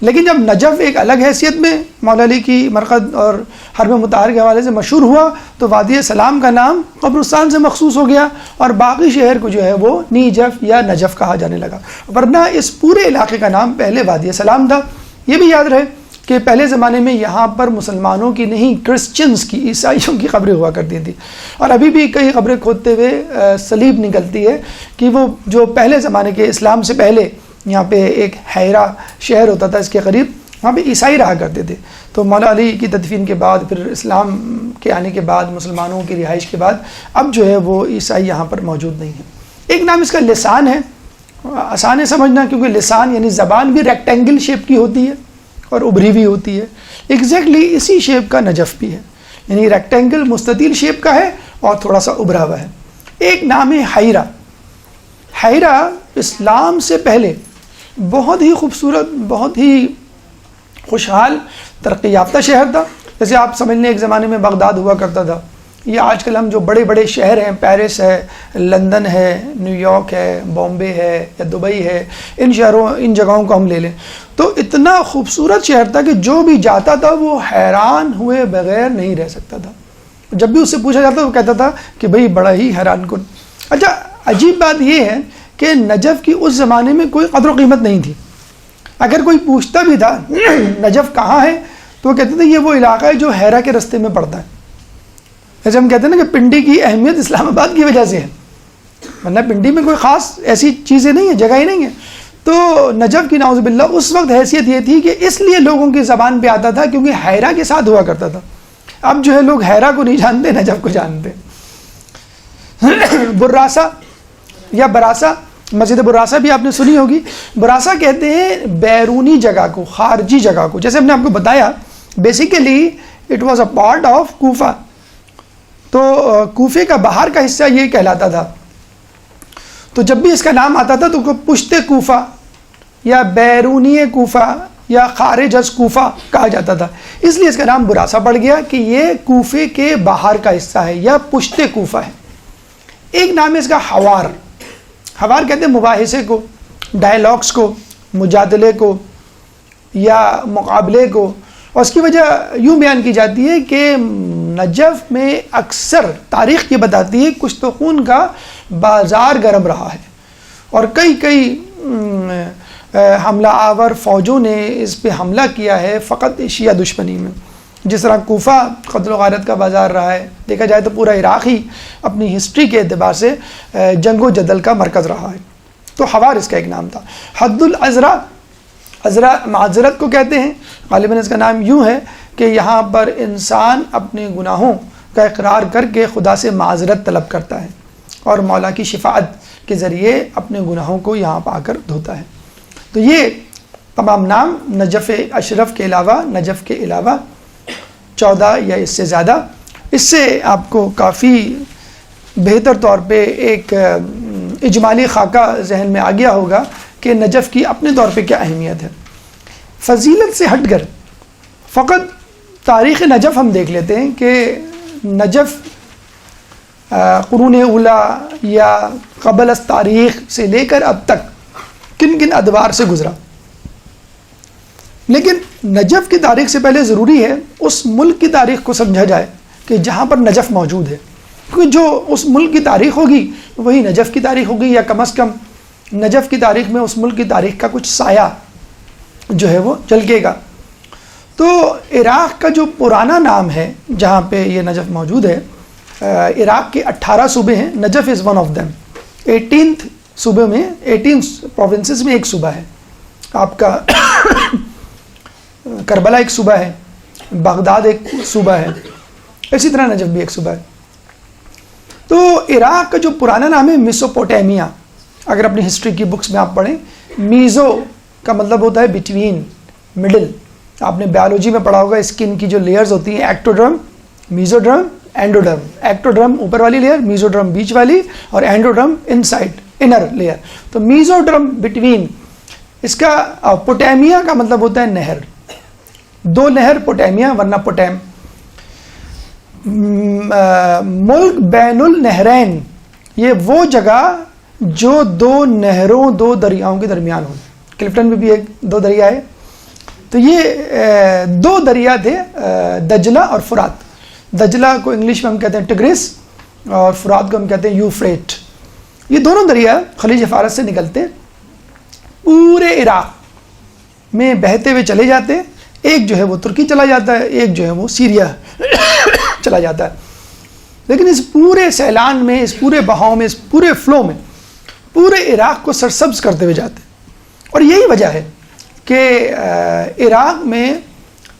لیکن جب نجف ایک الگ حیثیت میں مولا علی کی مرقد اور حرم مطہر کے حوالے سے مشہور ہوا، تو وادی سلام کا نام قبرستان سے مخصوص ہو گیا، اور باقی شہر کو جو ہے وہ نیجف یا نجف کہا جانے لگا، ورنہ اس پورے علاقے کا نام پہلے وادی سلام تھا۔ یہ بھی یاد رہے کہ پہلے زمانے میں یہاں پر مسلمانوں کی نہیں، کرسچنز کی، عیسائیوں کی قبریں ہوا کرتی تھیں، اور ابھی بھی کئی قبریں کھودتے ہوئے صلیب نکلتی ہے کہ وہ جو پہلے زمانے کے اسلام سے پہلے یہاں پہ ایک حیرہ شہر ہوتا تھا اس کے قریب، وہاں پہ عیسائی رہا کرتے تھے۔ تو مولا علی کی تدفین کے بعد، پھر اسلام کے آنے کے بعد، مسلمانوں کی رہائش کے بعد، اب جو ہے وہ عیسائی یہاں پر موجود نہیں ہیں۔ ایک نام اس کا لسان ہے، آسان ہے سمجھنا، کیونکہ لسان یعنی زبان بھی ریکٹینگل شیپ کی ہوتی ہے اور ابھری ہوئی ہوتی ہے، ایگزیکٹلی اسی شیپ کا نجف بھی ہے، یعنی ریکٹینگل مستطیل شیپ کا ہے اور تھوڑا سا ابھرا ہوا ہے۔ ایک نام ہے حیرہ۔ حیرہ اسلام سے پہلے بہت ہی خوبصورت، بہت ہی خوشحال، ترقی یافتہ شہر تھا۔ جیسے آپ سمجھ لیں ایک زمانے میں بغداد ہوا کرتا تھا، یہ آج کل ہم جو بڑے بڑے شہر ہیں، پیرس ہے، لندن ہے، نیو یارک ہے، بامبے ہے یا دبئی ہے، ان شہروں ان جگہوں کو ہم لے لیں تو اتنا خوبصورت شہر تھا کہ جو بھی جاتا تھا وہ حیران ہوئے بغیر نہیں رہ سکتا تھا. جب بھی اس سے پوچھا جاتا وہ کہتا تھا کہ بھئی بڑا ہی حیران کن. اچھا عجیب بات یہ ہے کہ نجف کی اس زمانے میں کوئی قدر و قیمت نہیں تھی. اگر کوئی پوچھتا بھی تھا نجف کہاں ہے تو وہ کہتے تھے یہ وہ علاقہ ہے جو حیرہ کے رستے میں پڑتا ہے. جیسے ہم کہتے ہیں نا کہ پنڈی کی اہمیت اسلام آباد کی وجہ سے ہے، ورنہ پنڈی میں کوئی خاص ایسی چیزیں نہیں ہیں، جگہ ہی نہیں ہے. تو نجف کی نعوذ باللہ اس وقت حیثیت یہ تھی کہ اس لیے لوگوں کی زبان پہ آتا تھا کیونکہ حیرہ کے ساتھ ہوا کرتا تھا. اب جو ہے لوگ حیرہ کو نہیں جانتے، نجف کو جانتے. براسا یا براسا، مسجد براسا بھی آپ نے سنی ہوگی. براسا کہتے ہیں بیرونی جگہ کو، خارجی جگہ کو. جیسے ہم نے آپ کو بتایا basically it was a part of Kufa, تو کوفے کا باہر کا حصہ یہ کہلاتا تھا. تو جب بھی اس کا نام آتا تھا تو پشت کوفہ یا بیرونی کوفہ یا خارج از کوفہ کہا جاتا تھا. اس لیے اس کا نام براسا پڑ گیا کہ یہ کوفے کے باہر کا حصہ ہے یا پشت کوفہ ہے. ایک نام ہے اس کا حوار. حوار کہتے ہیں مباحثے کو، ڈائلاگس کو، مجادلے کو یا مقابلے کو. اور اس کی وجہ یوں بیان کی جاتی ہے کہ نجف میں اکثر تاریخ یہ بتاتی ہے کشتخون کا بازار گرم رہا ہے اور کئی حملہ آور فوجوں نے اس پہ حملہ کیا ہے فقط شیعہ دشمنی میں. جس طرح کوفہ قتل و غارت کا بازار رہا ہے، دیکھا جائے تو پورا عراق ہی اپنی ہسٹری کے اعتبار سے جنگ و جدل کا مرکز رہا ہے. تو حوار اس کا ایک نام تھا. حد العذرا، عذرا معذرت کو کہتے ہیں، غالباً اس کا نام یوں ہے کہ یہاں پر انسان اپنے گناہوں کا اقرار کر کے خدا سے معذرت طلب کرتا ہے اور مولا کی شفاعت کے ذریعے اپنے گناہوں کو یہاں پا کر دھوتا ہے. تو یہ تمام نام نجف اشرف کے علاوہ، نجف کے علاوہ 14 یا اس سے زیادہ. اس سے آپ کو کافی بہتر طور پہ ایک اجمالی خاکہ ذہن میں آ گیا ہوگا کہ نجف کی اپنے طور پہ کیا اہمیت ہے. فضیلت سے ہٹ کر فقط تاریخ نجف ہم دیکھ لیتے ہیں کہ نجف قرون اولا یا قبل از تاریخ سے لے کر اب تک کن کن ادوار سے گزرا. لیکن نجف کی تاریخ سے پہلے ضروری ہے اس ملک کی تاریخ کو سمجھا جائے کہ جہاں پر نجف موجود ہے، کیونکہ جو اس ملک کی تاریخ ہوگی وہی نجف کی تاریخ ہوگی، یا کم از کم نجف کی تاریخ میں اس ملک کی تاریخ کا کچھ سایہ جو ہے وہ جھلکے گا. تو عراق کا جو پرانا نام ہے جہاں پہ یہ نجف موجود ہے، عراق کے 18 صوبے ہیں، Najaf is one of them. 18 صوبے میں 18 پروونسز میں ایک صوبہ ہے. آپ کا کربلا ایک صوبہ ہے، بغداد ایک صوبہ ہے، اسی طرح نجف بھی ایک صوبہ ہے. تو عراق کا جو پرانا نام ہے میسوپوٹیمیا. اگر اپنی ہسٹری کی بکس میں آپ پڑھیں، میزو کا مطلب ہوتا ہے بٹوین، مڈل. آپ نے بیالوجی میں پڑھا ہوگا اسکن کی جو لیئرز ہوتی ہیں، ایکٹوڈرم، میزوڈرم، اینڈوڈرم. ایکٹوڈرم اوپر والی لیئر، میزوڈرم بیچ والی، اور اینڈوڈرم ان سائڈ انر لیئر. تو میزوڈرم بٹوین. اس کا پوٹیمیا کا مطلب ہوتا ہے نہر. 2 نہر پوٹیمیا، ورنہ پوٹیم. ملک بین النہرین، یہ وہ جگہ جو 2 نہروں 2 دریاؤں کے درمیان ہو. کلفٹن میں بھی 2 دریا ہے. تو یہ 2 دریا تھے، دجلہ اور فرات. دجلہ کو انگلش میں ہم کہتے ہیں ٹگریس اور فرات کو ہم کہتے ہیں یوفریٹ. یہ دونوں دریا خلیج فارس سے نکلتے پورے عراق میں بہتے ہوئے چلے جاتے. ایک جو ہے وہ ترکی چلا جاتا ہے، ایک جو ہے وہ سیریا چلا جاتا ہے. لیکن اس پورے سیلان میں، اس پورے بہاؤ میں، اس پورے فلو میں پورے عراق کو سرسبز کرتے ہوئے جاتے. اور یہی وجہ ہے کہ عراق میں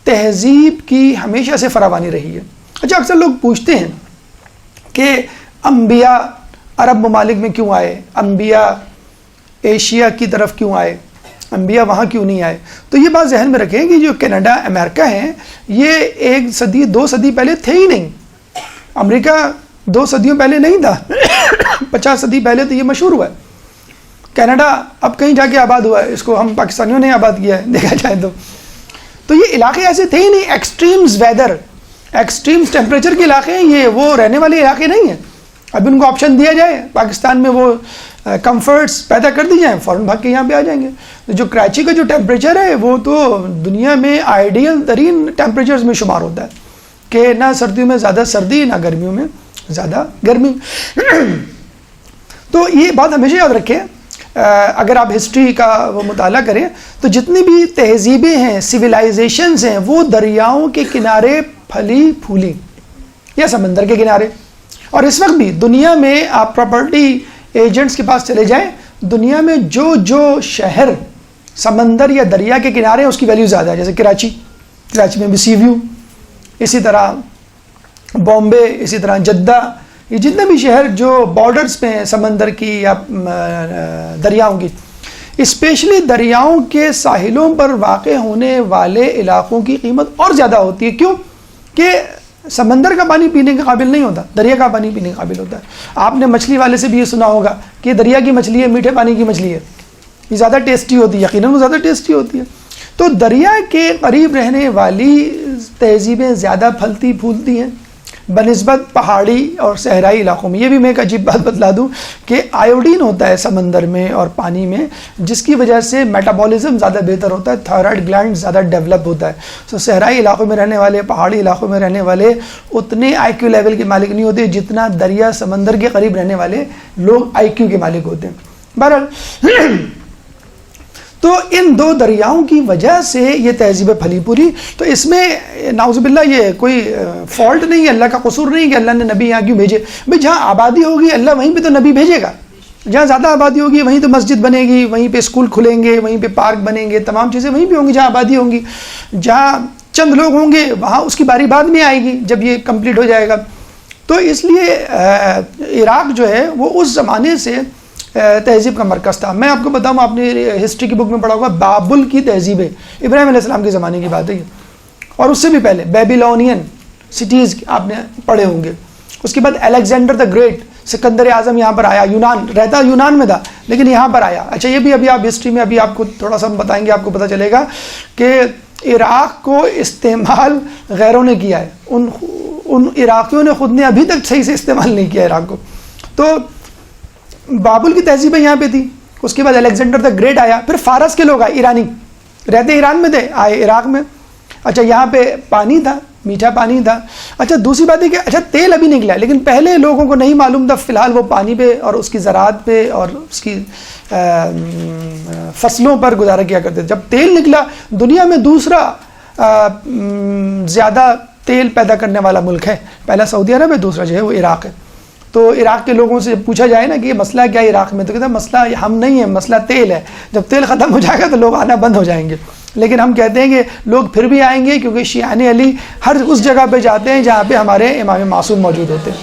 تہذیب کی ہمیشہ سے فراوانی رہی ہے. اچھا، اکثر لوگ پوچھتے ہیں کہ انبیاء عرب ممالک میں کیوں آئے، انبیاء ایشیا کی طرف کیوں آئے، انبیاء وہاں کیوں نہیں آئے. تو یہ بات ذہن میں رکھیں کہ جو کینیڈا، امریکہ ہیں، یہ 1 صدی 2 صدی پہلے تھے ہی نہیں. امریکہ 2 صدیوں پہلے نہیں تھا. 50 صدی پہلے تو یہ مشہور ہوا ہے. کینیڈا اب کہیں جا کے آباد ہوا ہے، اس کو ہم پاکستانیوں نے آباد کیا ہے دیکھا جائے تو. تو یہ علاقے ایسے تھے ہی نہیں. ایکسٹریمز ویدر، ایکسٹریم ٹیمپریچر کے علاقے ہیں یہ، وہ رہنے والے علاقے نہیں ہیں. اب ان کو آپشن دیا جائے پاکستان میں وہ کمفرٹس پیدا کر دی جائیں، فوراً بھاگ کے یہاں پہ آ جائیں گے. جو کراچی کا جو ٹیمپریچر ہے وہ تو دنیا میں آئیڈیل ترین ٹیمپریچرز میں شمار ہوتا ہے کہ نہ سردیوں میں زیادہ سردی نہ گرمیوں میں زیادہ گرمی. تو یہ بات ہمیشہ یاد رکھیں، اگر آپ ہسٹری کا وہ مطالعہ کریں تو جتنی بھی تہذیبیں ہیں، سویلائزیشنز ہیں، وہ دریاؤں کے کنارے پھلی پھولی یا سمندر کے کنارے. اور اس وقت بھی دنیا میں آپ پراپرٹی ایجنٹس کے پاس چلے جائیں، دنیا میں جو شہر سمندر یا دریا کے کنارے ہیں اس کی ویلیو زیادہ ہے. جیسے کراچی میں بھی سی ویو، اسی طرح بامبے، اسی طرح جدہ، یہ جتنے بھی شہر جو بارڈرز پہ ہیں سمندر کی یا دریاؤں کی، اسپیشلی دریاؤں کے ساحلوں پر واقع ہونے والے علاقوں کی قیمت اور زیادہ ہوتی ہے. کیوں؟ کہ سمندر کا پانی پینے کے قابل نہیں ہوتا، دریا کا پانی پینے کے قابل ہوتا ہے. آپ نے مچھلی والے سے بھی یہ سنا ہوگا کہ دریا کی مچھلی ہے، میٹھے پانی کی مچھلی ہے، یہ زیادہ ٹیسٹی ہوتی ہے، یقیناً وہ زیادہ ٹیسٹی ہوتی ہے. تو دریا کے قریب رہنے والی تہذیبیں زیادہ پھلتی پھولتی ہیں بنسبت پہاڑی اور صحرائی علاقوں میں. یہ بھی میں ایک عجیب بات بتلا دوں کہ آیوڈین ہوتا ہے سمندر میں اور پانی میں، جس کی وجہ سے میٹابولزم زیادہ بہتر ہوتا ہے، تھائرائڈ گلینڈ زیادہ ڈیولپ ہوتا ہے. سو صحرائی علاقوں میں رہنے والے، پہاڑی علاقوں میں رہنے والے اتنے آئی کیو لیول کے مالک نہیں ہوتے جتنا دریا سمندر کے قریب رہنے والے لوگ آئی کیو کے مالک ہوتے ہیں. بہرحال تو ان دو دریاؤں کی وجہ سے یہ تہذیب پھلی پوری. تو اس میں نعوذ باللہ یہ کوئی فالٹ نہیں ہے، اللہ کا قصور نہیں کہ اللہ نے نبی یہاں کیوں بھیجے. بھائی جہاں آبادی ہوگی اللہ وہیں پہ تو نبی بھیجے گا. جہاں زیادہ آبادی ہوگی وہیں تو مسجد بنے گی، وہیں پہ اسکول کھلیں گے، وہیں پہ پارک بنیں گے، تمام چیزیں وہیں پہ ہوں گی جہاں آبادی ہوں گی. جہاں چند لوگ ہوں گے وہاں اس کی باری بعد میں آئے گی جب یہ کمپلیٹ ہو جائے گا. تو اس لیے عراق جو ہے وہ اس زمانے سے تہذیب کا مرکز تھا. میں آپ کو بتاؤں، آپ نے ہسٹری کی بک میں پڑھا ہوگا بابل کی تہذیبیں، ابراہیم علیہ السلام کے زمانے کی بات ہے یہ، اور اس سے بھی پہلے بیبیلونین سٹیز آپ نے پڑھے ہوں گے. اس کے بعد الیگزینڈر دا گریٹ، سکندر اعظم یہاں پر آیا، یونان رہتا یونان میں تھا لیکن یہاں پر آیا. اچھا یہ بھی ابھی آپ ہسٹری میں ابھی آپ کو تھوڑا سا بتائیں گے، آپ کو پتہ چلے گا کہ عراق کو استعمال غیروں نے کیا ہے، ان عراقیوں نے خود نے ابھی تک صحیح سے استعمال نہیں کیا عراق کو. تو بابل کی تہذیبیں یہاں پہ تھی. اس کے بعد الیگزینڈر دا گریٹ آیا، پھر فارس کے لوگ آئے، ایرانی رہتے ایران میں تھے، آئے عراق میں. اچھا یہاں پہ پانی تھا، میٹھا پانی تھا. اچھا دوسری بات ہے کہ اچھا تیل ابھی نکلا ہے لیکن پہلے لوگوں کو نہیں معلوم تھا فی الحال وہ پانی پہ اور اس کی زراعت پہ اور اس کی فصلوں پر گزارا کیا کرتے تھے. جب تیل نکلا دنیا میں دوسرا زیادہ تیل پیدا کرنے والا ملک ہے، پہلا سعودی عرب ہے، دوسرا جو ہے وہ عراق ہے. تو عراق کے لوگوں سے پوچھا جائے نا کہ یہ مسئلہ کیا ہے عراق میں، تو کہتے ہیں مسئلہ ہم نہیں ہے، مسئلہ تیل ہے. جب تیل ختم ہو جائے گا تو لوگ آنا بند ہو جائیں گے. لیکن ہم کہتے ہیں کہ لوگ پھر بھی آئیں گے کیونکہ شیعان علی ہر اس جگہ پہ جاتے ہیں جہاں پہ ہمارے امام معصوم موجود ہوتے ہیں.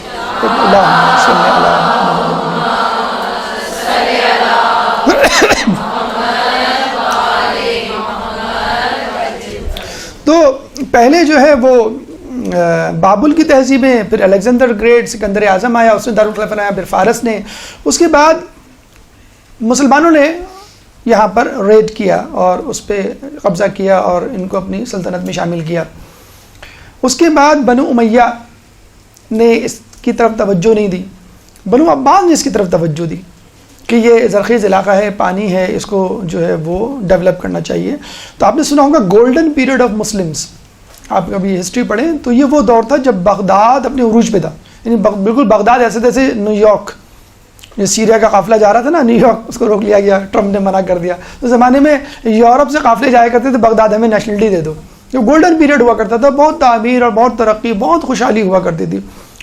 تو پہلے جو ہے وہ بابل کی تہذیبیں، پھر الیگزینڈر گریٹ، سکندر اعظم آیا، اس نے دارالخلافہ بنایا، پھر فارس نے. اس کے بعد مسلمانوں نے یہاں پر ریڈ کیا اور اس پہ قبضہ کیا اور ان کو اپنی سلطنت میں شامل کیا. اس کے بعد بنو امیہ نے اس کی طرف توجہ نہیں دی، بنو عباس نے اس کی طرف توجہ دی کہ یہ زرخیز علاقہ ہے، پانی ہے، اس کو جو ہے وہ ڈیولپ کرنا چاہیے. تو آپ نے سنا ہوگا گولڈن پیریڈ آف مسلمس، آپ کبھی ہسٹری پڑھیں تو یہ وہ دور تھا جب بغداد اپنے عروج پہ تھا. یعنی بالکل بغداد ایسے جیسے نیو یارک، یہ سیریا کا قافلہ جا رہا تھا نا، نیو یارک اس کو روک لیا گیا، ٹرمپ نے منع کر دیا. تو زمانے میں یورپ سے قافلے جایا کرتے تھے، بغداد ہمیں نیشنلٹی دے دو. جو گولڈن پیریڈ ہوا کرتا تھا، بہت تعمیر اور بہت ترقی، بہت خوشحالی ہوا کرتی تھی.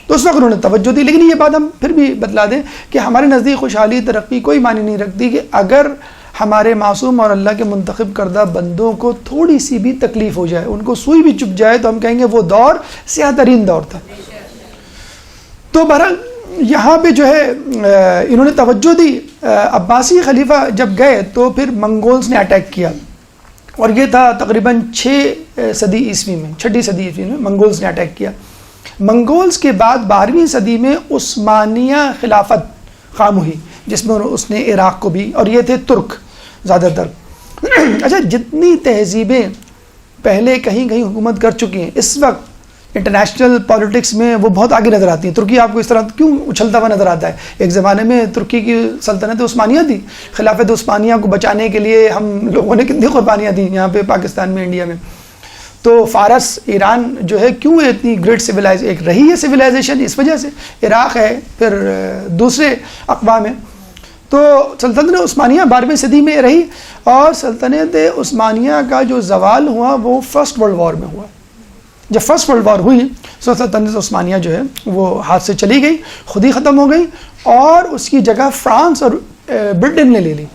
تو اس وقت انہوں نے توجہ دی. لیکن یہ بات ہم پھر بھی بتلا دیں کہ ہمارے نزدیک خوشحالی ترقی کوئی معنی نہیں رکھتی کہ اگر ہمارے معصوم اور اللہ کے منتخب کردہ بندوں کو تھوڑی سی بھی تکلیف ہو جائے، ان کو سوئی بھی چپ جائے، تو ہم کہیں گے وہ دور سیاہ ترین دور تھا. تو بہرحال یہاں پہ جو ہے انہوں نے توجہ دی. عباسی خلیفہ جب گئے تو پھر منگولز نے اٹیک کیا، اور یہ تھا تقریباً 6 صدی عیسوی میں، 6 صدی عیسوی میں منگولز نے اٹیک کیا. منگولز کے بعد 12ویں صدی میں عثمانیہ خلافت قائم ہوئی، جس میں اس نے عراق کو بھی، اور یہ تھے ترک زیادہ تر. اچھا جتنی تہذیبیں پہلے کہیں کہیں حکومت کر چکی ہیں، اس وقت انٹرنیشنل پالیٹکس میں وہ بہت آگے نظر آتی ہیں. ترکی آپ کو اس طرح کیوں اچھلتا ہوا نظر آتا ہے؟ ایک زمانے میں ترکی کی سلطنت عثمانیہ تھی. خلافت عثمانیہ کو بچانے کے لیے ہم لوگوں نے کتنی قربانیاں دیں یہاں پہ پاکستان میں, انڈیا میں. تو فارس ایران جو ہے کیوں اتنی گریٹ ایک رہی ہے سویلائزیشن, اس وجہ سے. عراق ہے, پھر دوسرے اقوام ہیں. تو سلطنت عثمانیہ 12ویں صدی میں رہی, اور سلطنت عثمانیہ کا جو زوال ہوا وہ فرسٹ ورلڈ وار میں ہوا. جب فرسٹ ورلڈ وار ہوئی تو سلطنت عثمانیہ جو ہے وہ ہاتھ سے چلی گئی, خود ہی ختم ہو گئی, اور اس کی جگہ فرانس اور برٹن نے لے لی.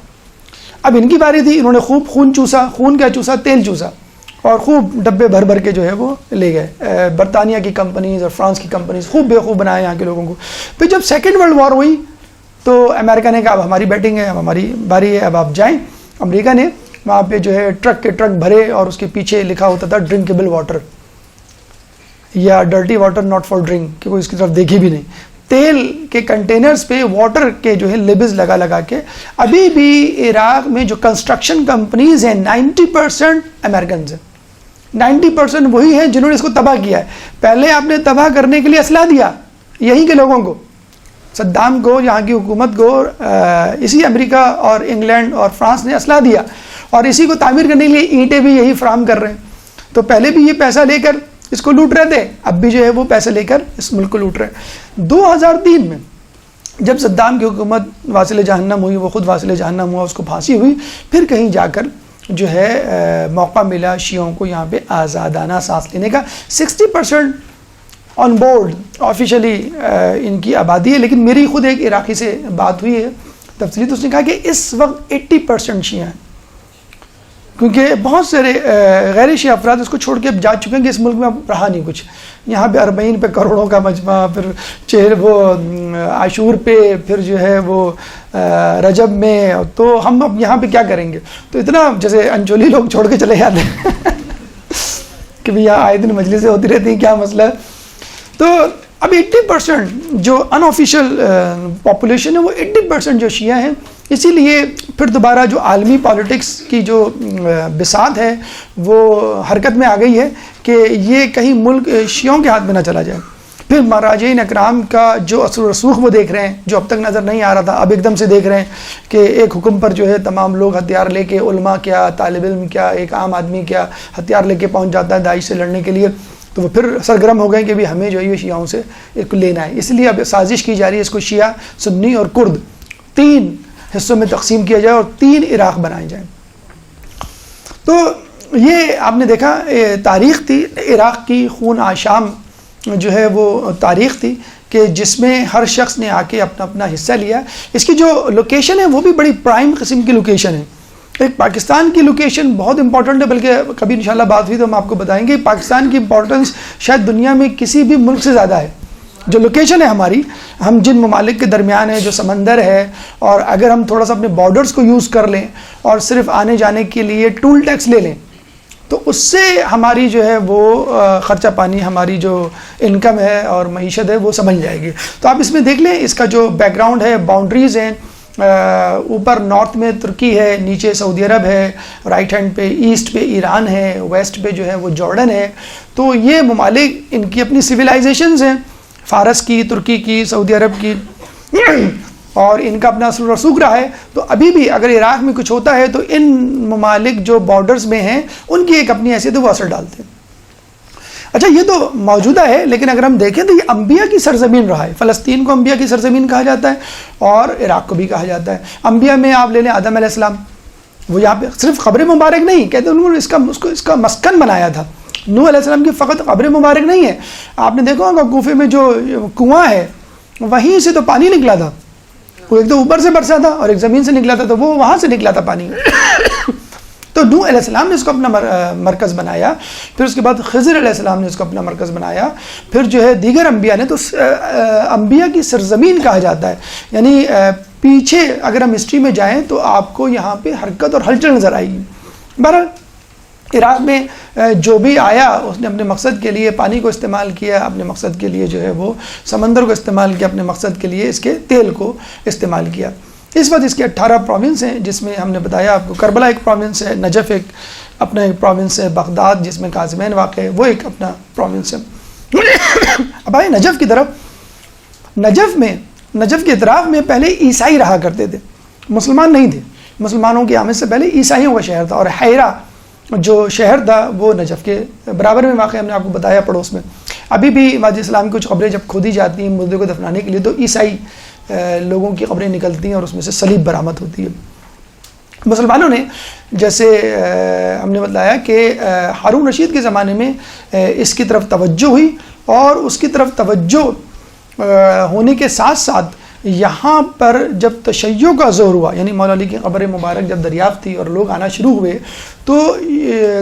اب ان کی باری تھی, انہوں نے خوب خون چوسا. خون کیا چوسا؟ تیل چوسا, اور خوب ڈبے بھر بھر کے جو ہے وہ لے گئے. برطانیہ کی کمپنیز اور فرانس کی کمپنیز خوب بےخوب بنایا یہاں کے لوگوں کو. پھر جب سیکنڈ ورلڈ وار ہوئی تو امریکہ نے کہا اب ہماری بیٹنگ ہے, اب ہماری باری ہے, اب آپ جائیں. امریکہ نے وہاں پہ جو ہے ٹرک کے ٹرک بھرے, اور اس کے پیچھے لکھا ہوتا تھا ڈرنکیبل واٹر یا dirty water not for drink, کہ کوئی اس کی طرف دیکھی بھی نہیں. تیل کے کنٹینرز پہ واٹر کے جو ہے لیبلز لگا لگا کے. ابھی بھی عراق میں جو کنسٹرکشن کمپنیز ہیں 90% امریکنز ہیں. 90% وہی ہیں جنہوں نے اس کو تباہ کیا ہے. پہلے آپ نے تباہ کرنے کے لیے اسلحہ دیا یہیں کے لوگوں کو, صدام کو, یہاں کی حکومت کو. اسی امریکہ اور انگلینڈ اور فرانس نے اسلحہ دیا, اور اسی کو تعمیر کرنے کے لیے اینٹیں بھی یہی فراہم کر رہے ہیں. تو پہلے بھی یہ پیسہ لے کر اس کو لوٹ رہے تھے, اب بھی جو ہے وہ پیسے لے کر اس ملک کو لوٹ رہے ہیں. 2003 میں جب صدام کی حکومت واصل جہنم ہوئی, وہ خود واصل جہنم ہوا, اس کو پھانسی ہوئی, پھر کہیں جا کر جو ہے موقع ملا شیعوں کو یہاں پہ آزادانہ سانس لینے کا. 60% آن بورڈ آفیشلی ان کی آبادی ہے. لیکن میری خود ایک عراقی سے بات ہوئی ہے تفصیلی, تو اس نے کہا کہ اس وقت 80% شیعہ ہیں, کیونکہ بہت سارے غیر شیعہ افراد اس کو چھوڑ کے جا چکے ہیں کہ اس ملک میں اب رہا نہیں کچھ. یہاں پہ اربعین پہ کروڑوں کا مجمع, پھر وہ عاشور پہ, پھر جو ہے وہ رجب میں, تو ہم اب یہاں پہ کیا کریں گے. تو اتنا جیسے انچولی لوگ چھوڑ کے چلے جاتے ہیں کہ بھئی یہاں آئے دن مجلسیں ہوتی رہتی ہیں, کیا مسئلہ ہے. تو اب 80% جو ان آفیشیل پاپولیشن ہے وہ 80% جو شیعہ ہیں. اسی لیے پھر دوبارہ جو عالمی پالیٹکس کی جو بساط ہے وہ حرکت میں آ گئی ہے کہ یہ کہیں ملک شیعوں کے ہاتھ میں نہ چلا جائے. پھر مراجعین اکرام کا جو اثر و رسوخ وہ دیکھ رہے ہیں, جو اب تک نظر نہیں آ رہا تھا, اب ایک دم سے دیکھ رہے ہیں کہ ایک حکم پر جو ہے تمام لوگ ہتھیار لے کے, علماء کیا, طالب علم کیا, ایک عام آدمی کیا, ہتھیار لے کے پہنچ جاتا ہے داعش سے لڑنے کے لیے. تو وہ پھر سرگرم ہو گئے کہ بھی ہمیں جو ہے یہ شیعوں سے ایک کو لینا ہے. اس لیے اب سازش کی جا رہی ہے اس کو شیعہ, سنی اور کرد 3 حصوں میں تقسیم کیا جائے اور 3 عراق بنائے جائیں. تو یہ آپ نے دیکھا تاریخ تھی عراق کی, خون آشام جو ہے وہ تاریخ تھی کہ جس میں ہر شخص نے آ کے اپنا اپنا حصہ لیا. اس کی جو لوکیشن ہے وہ بھی بڑی پرائم قسم کی لوکیشن ہے. ایک پاکستان کی لوکیشن بہت امپورٹنٹ ہے, بلکہ کبھی انشاءاللہ بات ہوئی تو ہم آپ کو بتائیں گے. پاکستان کی امپورٹنس شاید دنیا میں کسی بھی ملک سے زیادہ ہے. جو لوکیشن ہے ہماری, ہم جن ممالک کے درمیان ہے, جو سمندر ہے, اور اگر ہم تھوڑا سا اپنے بارڈرز کو یوز کر لیں اور صرف آنے جانے کے لیے ٹول ٹیکس لے لیں, تو اس سے ہماری جو ہے وہ خرچہ پانی, ہماری جو انکم ہے اور معیشت ہے وہ سمجھ جائے گی. تو آپ اس میں دیکھ لیں اس کا جو بیک گراؤنڈ ہے, باؤنڈریز ہیں. اوپر نارتھ میں ترکی ہے, نیچے سعودی عرب ہے, رائٹ ہینڈ پہ ایسٹ پہ ایران ہے, ویسٹ پہ جو ہے وہ جارڈن ہے. تو یہ ممالک ان کی اپنی سویلائزیشنز ہیں, فارس کی, ترکی کی, سعودی عرب کی, اور ان کا اپنا اثر و رسوخ رہا ہے. تو ابھی بھی اگر عراق میں کچھ ہوتا ہے تو ان ممالک جو بارڈرز میں ہیں ان کی ایک اپنی حیثیت وہ اثر ڈالتے ہیں. اچھا یہ تو موجودہ ہے, لیکن اگر ہم دیکھیں تو یہ انبیاء کی سرزمین رہا ہے. فلسطین کو انبیاء کی سرزمین کہا جاتا ہے اور عراق کو بھی کہا جاتا ہے. انبیاء میں آپ لے لیں آدم علیہ السلام, وہ یہاں پہ صرف قبر مبارک نہیں کہتے, انہوں نے اس کا مسکن بنایا تھا. نوح علیہ السلام کی فقط قبر مبارک نہیں ہے, آپ نے دیکھا ہوگا کوفے میں جو کنواں ہے وہیں سے تو پانی نکلا تھا. وہ ایک تو اوپر سے برسا تھا اور ایک زمین سے نکلا تھا, تو وہ وہاں سے نکلا تھا پانی. تو نوح علیہ السلام نے اس کو اپنا مرکز بنایا, پھر اس کے بعد خضر علیہ السلام نے اس کو اپنا مرکز بنایا, پھر جو ہے دیگر انبیاء نے. تو انبیاء کی سرزمین کہا جاتا ہے. یعنی پیچھے اگر ہم ہسٹری میں جائیں تو آپ کو یہاں پہ حرکت اور ہلچل نظر آئے گی. بہرحال عراق میں جو بھی آیا اس نے اپنے مقصد کے لیے پانی کو استعمال کیا, اپنے مقصد کے لیے جو ہے وہ سمندر کو استعمال کیا, اپنے مقصد کے لیے اس کے تیل کو استعمال کیا. اس وقت اس کے 18 پروونس ہیں, جس میں ہم نے بتایا آپ کو کربلا ایک پروونس ہے, نجف ایک اپنا ایک پروونس ہے, بغداد جس میں کاظمین واقع ہے وہ ایک اپنا پروونس ہے. اب آئے نجف کی طرف. نجف کے اطراف میں پہلے عیسائی رہا کرتے تھے, مسلمان نہیں تھے. مسلمانوں کی آمد سے پہلے عیسائیوں کا شہر تھا, اور حیرہ جو شہر تھا وہ نجف کے برابر میں واقع, ہم نے آپ کو بتایا پڑوس میں. ابھی بھی وادی اسلام کی کچھ قبریں جب کھودی جاتی ہیں مردے کو دفنانے کے لیے تو عیسائی لوگوں کی قبریں نکلتی ہیں اور اس میں سے صلیب برآمد ہوتی ہے. مسلمانوں نے جیسے ہم نے بتایا کہ ہارون رشید کے زمانے میں اس کی طرف توجہ ہوئی, اور اس کی طرف توجہ ہونے کے ساتھ ساتھ یہاں پر جب تشیع کا زور ہوا, یعنی مولا علی کی قبر مبارک جب دریافت تھی اور لوگ آنا شروع ہوئے, تو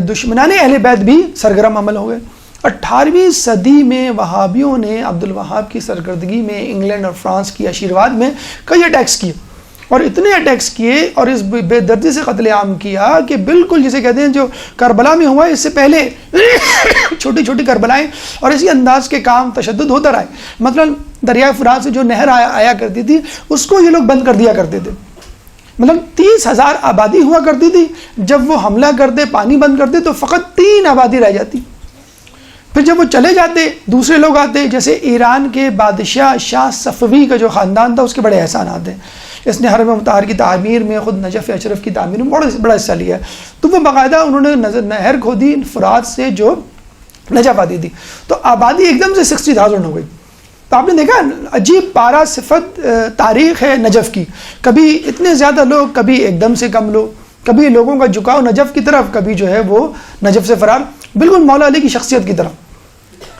دشمنان اہل بیت بھی سرگرم عمل ہو گئے. 18ویں صدی میں وہابیوں نے عبد الوہاب کی سرکردگی میں انگلینڈ اور فرانس کی آشیرواد میں کئی اٹیکس کیے, اور اتنے اٹیکس کیے اور اس بے دردی سے قتل عام کیا کہ بالکل جسے کہتے ہیں جو کربلا میں ہوا اس سے پہلے چھوٹی چھوٹی کربلائیں اور اسی انداز کے کام تشدد ہوتا رہے. مثلا دریائے فرات سے جو نہر آیا کرتی تھی اس کو یہ لوگ بند کر دیا کرتے تھے. مطلب 30,000 آبادی ہوا کرتی تھی, جب وہ حملہ کرتے پانی بند کرتے تو فقط 3 آبادی رہ جاتی. پھر جب وہ چلے جاتے دوسرے لوگ آتے, جیسے ایران کے بادشاہ شاہ صفوی کا جو خاندان تھا اس کے بڑے احسانات ہیں. اس نے حرم مطہر کی تعمیر میں, خود نجف اشرف کی تعمیر میں بڑا حصہ لیا ہے. تو وہ باقاعدہ انہوں نے نہر کھودی فرات سے جو نجف آتی تھی, تو آبادی ایک دم سے 60,000 ہو گئی. تو آپ نے دیکھا عجیب پارا صفت تاریخ ہے نجف کی, کبھی اتنے زیادہ لوگ, کبھی ایک دم سے کم لوگ, کبھی لوگوں کا جھکاؤ نجف کی طرف, کبھی جو ہے وہ نجف سے فرار, بالکل مولا علی کی شخصیت کی طرف.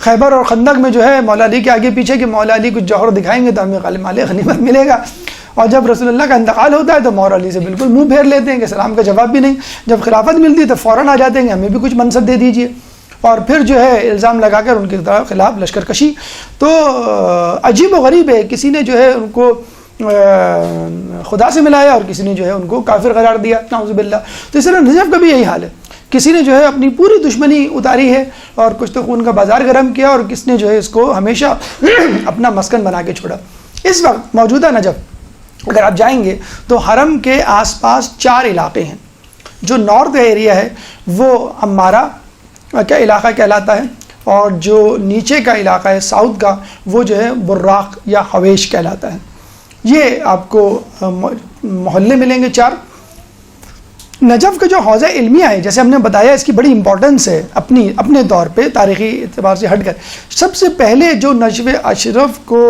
خیبر اور خندق میں جو ہے مولا علی کے آگے پیچھے کہ مولا علی کچھ جوہر دکھائیں گے تو ہمیں مال غنیمت ملے گا, اور جب رسول اللہ کا انتقال ہوتا ہے تو مولا علی سے بالکل منہ پھیر لیتے ہیں کہ سلام کا جواب بھی نہیں. جب خلافت ملتی ہے تو فوراً آ جاتے ہیں کہ ہمیں بھی کچھ منصب دے دیجئے, اور پھر جو ہے الزام لگا کر ان کے خلاف لشکر کشی. تو عجیب و غریب ہے, کسی نے جو ہے ان کو خدا سے ملایا اور کسی نے جو ہے ان کو کافر قرار دیا, نعوذ باللہ. تو اس طرح نجف کا بھی یہی حال ہے, کسی نے جو ہے اپنی پوری دشمنی اتاری ہے اور کچھ تو خون کا بازار گرم کیا, اور کس نے جو ہے اس کو ہمیشہ اپنا مسکن بنا کے چھوڑا. اس وقت موجودہ نجف اگر آپ جائیں گے تو حرم کے آس پاس 4 علاقے ہیں. جو نارتھ ایریا ہے وہ عمارہ کا علاقہ کہلاتا ہے, اور جو نیچے کا علاقہ ہے ساؤتھ کا وہ جو ہے براق یا حویش کہلاتا ہے. یہ آپ کو محلے ملیں گے 4. نجف کا جو حوضہ علمیہ ہے, جیسے ہم نے بتایا اس کی بڑی امپورٹنس ہے اپنے طور پہ تاریخی اعتبار سے ہٹ کر. سب سے پہلے جو نجف اشرف کو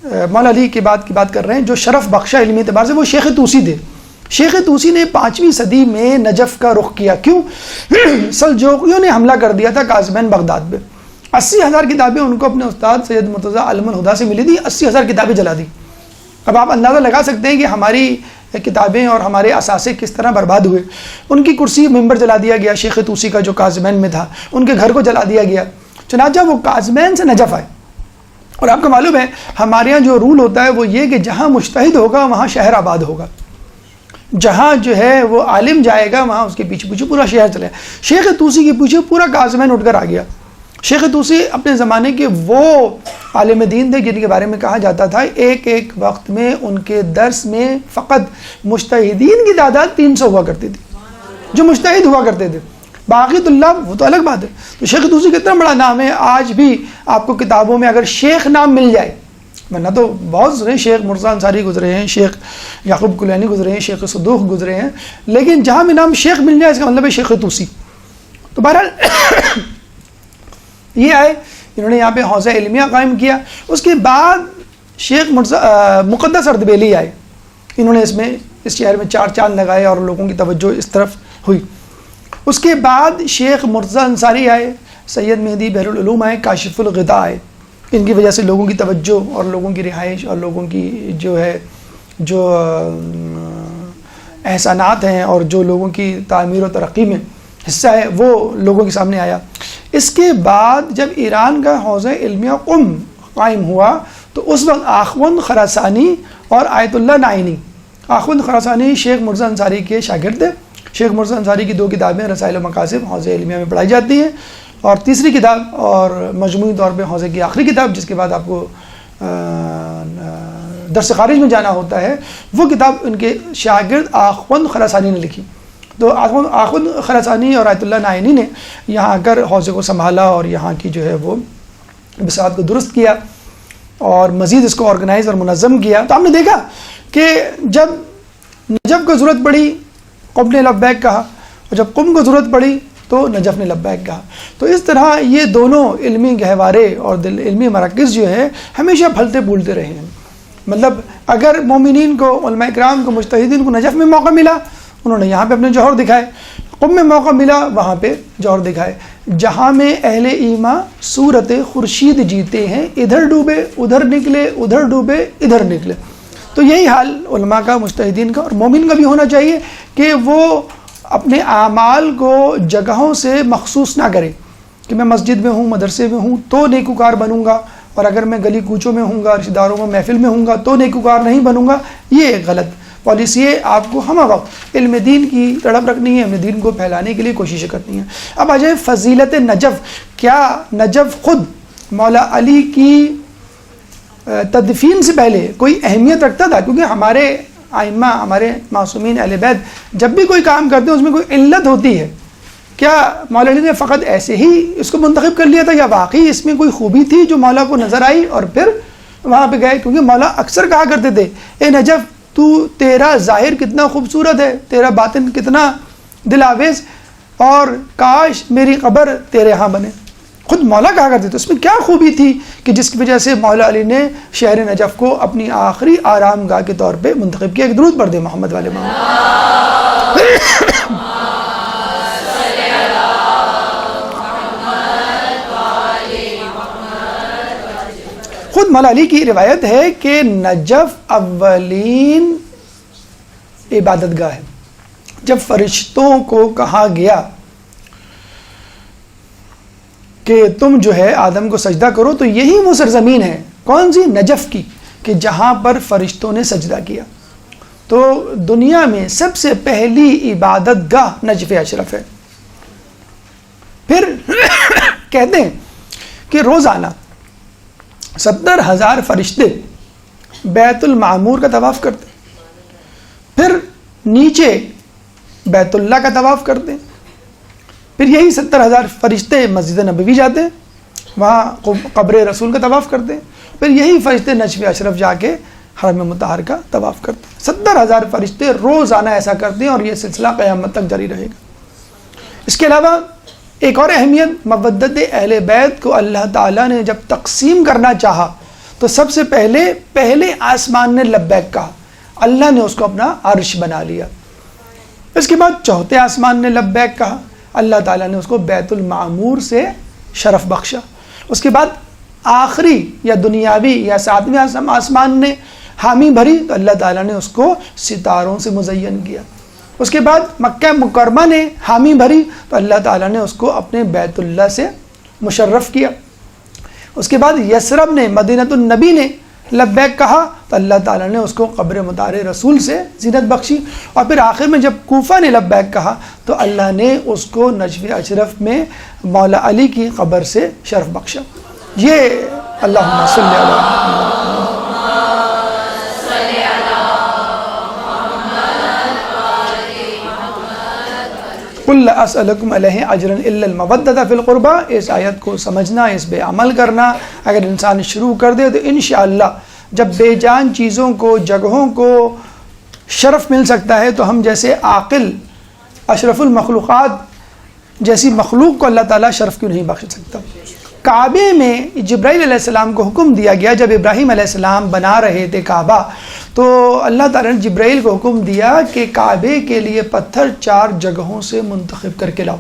مولا علی کی بات کر رہے ہیں, جو شرف بخشا علمی اعتبار سے, وہ شیخ طوسی تھے. شیخ طوسی نے 5ویں صدی میں نجف کا رخ کیا. کیوں؟ سلجوقیوں نے حملہ کر دیا تھا قازمین بغداد پہ. 80,000 کتابیں ان کو اپنے استاد سید مرتضیٰ علم الہدیٰ سے ملی تھی, 80,000 کتابیں جلا دی. اب آپ اندازہ لگا سکتے ہیں کہ ہماری کتابیں اور ہمارے اثاثے کس طرح برباد ہوئے. ان کی کرسی ممبر جلا دیا گیا شیخ طوسی کا جو قازمین میں تھا, ان کے گھر کو جلا دیا گیا. چنانچہ وہ قازمین سے نجف آئے. اور آپ کو معلوم ہے ہمارے یہاں جو رول ہوتا ہے وہ یہ کہ جہاں مجتہد ہوگا وہاں شہر آباد ہوگا, جہاں جو ہے وہ عالم جائے گا وہاں اس کے پیچھے پیچھے پورا شہر چلے. شیخ طوسی کے پیچھے پورا قازمین اٹھ کر آ گیا. شیخ طوسی اپنے زمانے کے وہ عالم دین تھے جن کے بارے میں کہا جاتا تھا ایک وقت میں ان کے درس میں فقط مجتہدین کی تعداد 300 ہوا کرتی تھی, جو مجتہد ہوا کرتے تھے. باقی تو اللہ وہ تو الگ بات ہے. تو شیخ طوسی کتنا بڑا نام ہے, آج بھی آپ کو کتابوں میں اگر شیخ نام مل جائے, ورنہ تو بہت سے شیخ مرزا انصاری گزرے ہیں, شیخ یعقوب کلینی گزرے ہیں, شیخ صدوق گزرے ہیں, لیکن جہاں بھی نام شیخ مل جائے اس کا مطلب ہے شیخ طوسی. تو بہرحال یہ آئے, انہوں نے یہاں پہ حوضہ علمیہ قائم کیا. اس کے بعد شیخ مقدس اردبیلی آئے, انہوں نے اس شہر میں 4 چاند لگائے اور لوگوں کی توجہ اس طرف ہوئی. اس کے بعد شیخ مرزا انصاری آئے, سید مہدی بحر العلوم آئے, کاشف الغطاء آئے. ان کی وجہ سے لوگوں کی توجہ اور لوگوں کی رہائش اور لوگوں کی جو احسانات ہیں اور جو لوگوں کی تعمیر و ترقی میں حصہ ہے وہ لوگوں کے سامنے آیا. اس کے بعد جب ایران کا حوضہ علمیہ قم قائم ہوا تو اس وقت آخوند خراسانی اور آیت اللہ نائینی, آخوند خراسانی شیخ مرزا انصاری کے شاگرد تھے. شیخ مرزا انصاری کی 2 کتابیں رسائل و مقاصد حوضہ علمیہ میں پڑھائی جاتی ہیں, اور تیسری کتاب اور مجموعی طور پہ حوضے کی آخری کتاب جس کے بعد آپ کو درس خارج میں جانا ہوتا ہے, وہ کتاب ان کے شاگرد آخوند خراسانی نے لکھی. تو آخوند خراسانی اور آیت اللہ نائینی نے یہاں آ کر حوضے کو سنبھالا اور یہاں کی جو ہے وہ بساط کو درست کیا اور مزید اس کو آرگنائز اور منظم کیا. تو ہم نے دیکھا کہ جب نجف کو ضرورت پڑی قم نے لبیک کہا, اور جب قم کو ضرورت پڑی تو نجف نے لبیک کہا. تو اس طرح یہ دونوں علمی گہوارے اور علمی مراکز جو ہے ہمیشہ پھلتے پھولتے رہے ہیں. مطلب اگر مومنین کو, علماء کرام کو, مجتہدین کو نجف میں موقع ملا, انہوں نے یہاں پہ اپنے جوہر دکھائے. قم میں موقع ملا, وہاں پہ جوہر دکھائے. جہاں میں اہل ایمان صورت خورشید جیتے ہیں, ادھر ڈوبے ادھر نکلے, ادھر ڈوبے ادھر نکلے. تو یہی حال علماء کا, مجتہدین کا اور مومن کا بھی ہونا چاہیے کہ وہ اپنے اعمال کو جگہوں سے مخصوص نہ کرے کہ میں مسجد میں ہوں, مدرسے میں ہوں تو نیکوکار بنوں گا, اور اگر میں گلی کوچوں میں ہوں گا, رشتہ داروں میں محفل میں ہوں گا تو نیکوکار نہیں بنوں گا. یہ ایک غلط پالیسی ہے. آپ کو ہمہ وقت علم دین کی تڑپ رکھنی ہے, علم دین کو پھیلانے کے لیے کوشش کرنی ہے. اب آ جائے فضیلت نجف. کیا نجف خود مولا علی کی تدفین سے پہلے کوئی اہمیت رکھتا تھا؟ کیونکہ ہمارے ائمہ, ہمارے معصومین اہل بیت جب بھی کوئی کام کرتے ہیں اس میں کوئی علت ہوتی ہے. کیا مولا علی نے فقط ایسے ہی اس کو منتخب کر لیا تھا, یا واقعی اس میں کوئی خوبی تھی جو مولا کو نظر آئی اور پھر وہاں پہ گئے؟ کیونکہ مولا اکثر کہا کرتے تھے, اے نجف تو تیرا ظاہر کتنا خوبصورت ہے, تیرا باطن کتنا دل آویز, اور کاش میری قبر تیرے ہاں بنے. خود مولا کہا کرتے تھے. اس میں کیا خوبی تھی کہ جس کی وجہ سے مولا علی نے شہر نجف کو اپنی آخری آرام گاہ کے طور پہ منتخب کیا؟ ایک درود پڑھ دیں محمد والے محمد. خود مولا علی کی روایت ہے کہ نجف اولین عبادت گاہ ہے. جب فرشتوں کو کہا گیا کہ تم جو ہے آدم کو سجدہ کرو, تو یہی وہ سرزمین ہے, کون سی؟ نجف کی, کہ جہاں پر فرشتوں نے سجدہ کیا. تو دنیا میں سب سے پہلی عبادت گاہ نجف اشرف ہے. پھر کہتے ہیں کہ روزانہ 70,000 فرشتے بیت المعمور کا طواف کرتے, پھر نیچے بیت اللہ کا طواف کرتے, پھر یہی 70,000 فرشتے مسجد نبوی جاتے, وہاں قبر رسول کا طواف کرتے, پھر یہی فرشتے نجف اشرف جا کے حرم مطہر کا طواف کرتے. 70,000 فرشتے روزانہ ایسا کرتے ہیں, اور یہ سلسلہ قیامت تک جاری رہے گا. اس کے علاوہ ایک اور اہمیت, مودت اہل بیت کو اللہ تعالیٰ نے جب تقسیم کرنا چاہا تو سب سے پہلے آسمان نے لبیک کہا, اللہ نے اس کو اپنا عرش بنا لیا. اس کے بعد چوتھے آسمان نے لبیک کہا, اللہ تعالیٰ نے اس کو بیت المعمور سے شرف بخشا. اس کے بعد آخری یا دنیاوی یا 7ویں آسمان نے حامی بھری, تو اللہ تعالیٰ نے اس کو ستاروں سے مزین کیا. اس کے بعد مکہ مکرمہ نے حامی بھری, تو اللہ تعالیٰ نے اس کو اپنے بیت اللہ سے مشرف کیا. اس کے بعد یثرب نے, مدینۃ النبی نے لبیک کہا, تو اللہ تعالیٰ نے اس کو قبر مطہر رسول سے زینت بخشی. اور پھر آخر میں جب کوفہ نے لبیک کہا تو اللہ نے اس کو نجف اشرف میں مولا علی کی قبر سے شرف بخشا. یہ اللہم صلی علی قل لا اسألکم علیہ اجرا الا المودۃ فی القربى. اس آیت کو سمجھنا, اس پہ عمل کرنا اگر انسان شروع کر دے تو انشاءاللہ جب بے جان چیزوں کو, جگہوں کو شرف مل سکتا ہے, تو ہم جیسے عاقل اشرف المخلوقات جیسی مخلوق کو اللہ تعالیٰ شرف کیوں نہیں بخش سکتا. کعبے میں جبرائیل علیہ السلام کو حکم دیا گیا, جب ابراہیم علیہ السلام بنا رہے تھے کعبہ, تو اللہ تعالیٰ نے جبرائیل کو حکم دیا کہ کعبے کے لیے پتھر 4 جگہوں سے منتخب کر کے لاؤ.